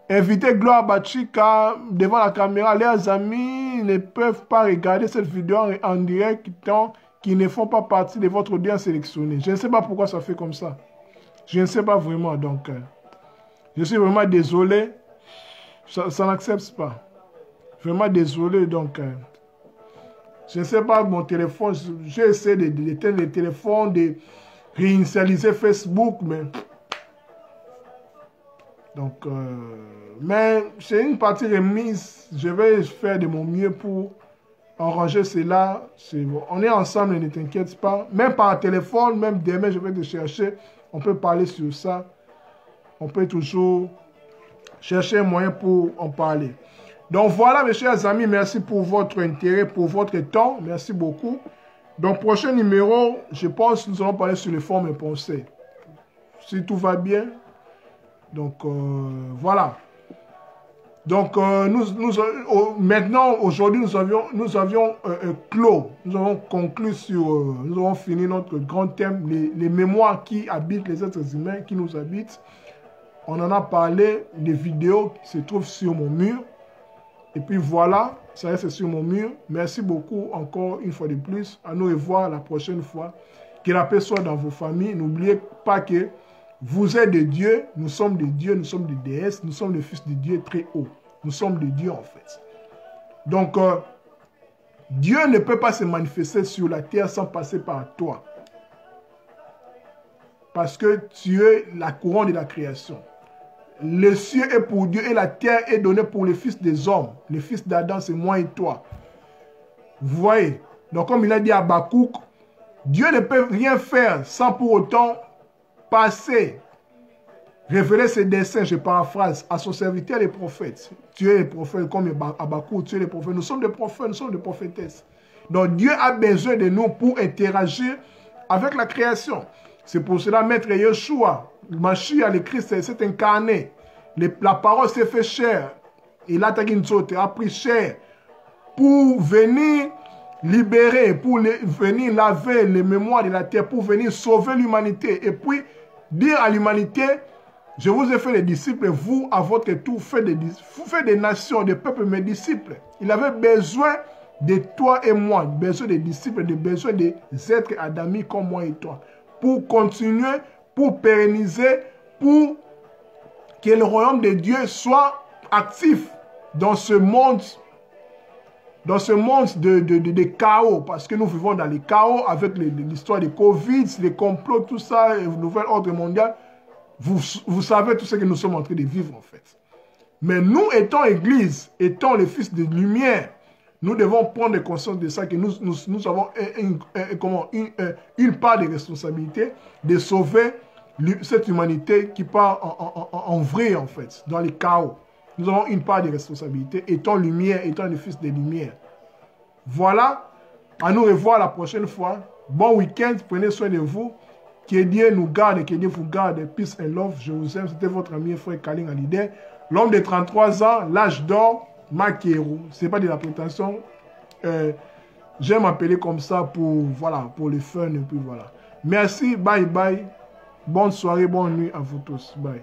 inviter Gloire Bachika devant la caméra, leurs amis ne peuvent pas regarder cette vidéo en direct tant qu'ils ne font pas partie de votre audience sélectionnée. Je ne sais pas pourquoi ça fait comme ça. Je ne sais pas vraiment, donc je suis vraiment désolé. Ça n'accepte pas. Vraiment désolé, donc je ne sais pas mon téléphone. J'ai essayé d'éteindre le téléphone, de réinitialiser Facebook, mais donc mais c'est une partie remise. Je vais faire de mon mieux pour arranger cela. On est ensemble, ne t'inquiète pas. Même par téléphone, même demain, je vais te chercher. On peut parler sur ça. On peut toujours chercher un moyen pour en parler. Donc voilà, mes chers amis, merci pour votre intérêt, pour votre temps. Merci beaucoup. Donc, prochain numéro, je pense que nous allons parler sur les formes et pensées. Si tout va bien. Donc, voilà. Donc, maintenant, aujourd'hui, nous avions clos. Nous avons conclu sur... nous avons fini notre grand thème, les mémoires qui habitent les êtres humains, qui nous habitent. On en a parlé, les vidéos qui se trouvent sur mon mur. Et puis voilà, Ça reste sur mon mur. Merci beaucoup encore une fois de plus. À nous revoir la prochaine fois. Que la paix soit dans vos familles. N'oubliez pas que vous êtes des dieux, nous sommes des dieux, nous sommes des déesses, nous sommes les fils de Dieu très haut. Nous sommes des dieux en fait. Donc, Dieu ne peut pas se manifester sur la terre sans passer par toi. Parce que tu es la couronne de la création. Le ciel est pour Dieu et la terre est donnée pour les fils des hommes. Les fils d'Adam, c'est moi et toi. Vous voyez? Donc, comme il a dit à Habakkuk, Dieu ne peut rien faire sans pour autant passer, révéler ses desseins, je paraphrase, à son serviteur les prophètes. Tu es les prophètes comme Habakkuk, tu es les prophètes. Nous sommes des prophètes, nous sommes des prophétesses. Donc, Dieu a besoin de nous pour interagir avec la création. C'est pour cela, Maître Yeshua, Mashiach, le Christ, s'est incarné. La parole s'est fait chair. Il a pris chair pour venir libérer, pour venir laver les mémoires de la terre, pour venir sauver l'humanité. Et puis, dire à l'humanité, je vous ai fait des disciples, vous, à votre tour, faites des nations, des peuples, mes disciples. Il avait besoin de toi et moi, besoin des disciples, besoin des êtres adamiques comme moi et toi, pour continuer, pour pérenniser, pour que le royaume de Dieu soit actif dans ce monde de chaos, parce que nous vivons dans les chaos avec l'histoire des Covid, les complots, tout ça, le nouvel ordre mondial. Vous savez tout ce que nous sommes en train de vivre en fait. Mais nous, étant Église, étant les fils de lumière, nous devons prendre conscience de ça, que nous avons une part de responsabilité de sauver cette humanité qui part en vrai en fait, dans les chaos. Nous avons une part de responsabilité, étant lumière, étant les fils de lumière. Voilà, à nous revoir la prochaine fois. Bon week-end, prenez soin de vous. Que Dieu nous garde, que Dieu vous garde. Peace and love, je vous aime. C'était votre ami et frère Kaling Alide. L'homme de 33 ans, l'âge d'or, Makero. Ce n'est pas de la prétention. J'aime m'appeler comme ça pour, voilà, pour le fun. Et puis voilà. Merci, bye bye. Bonne soirée, bonne nuit à vous tous. Bye.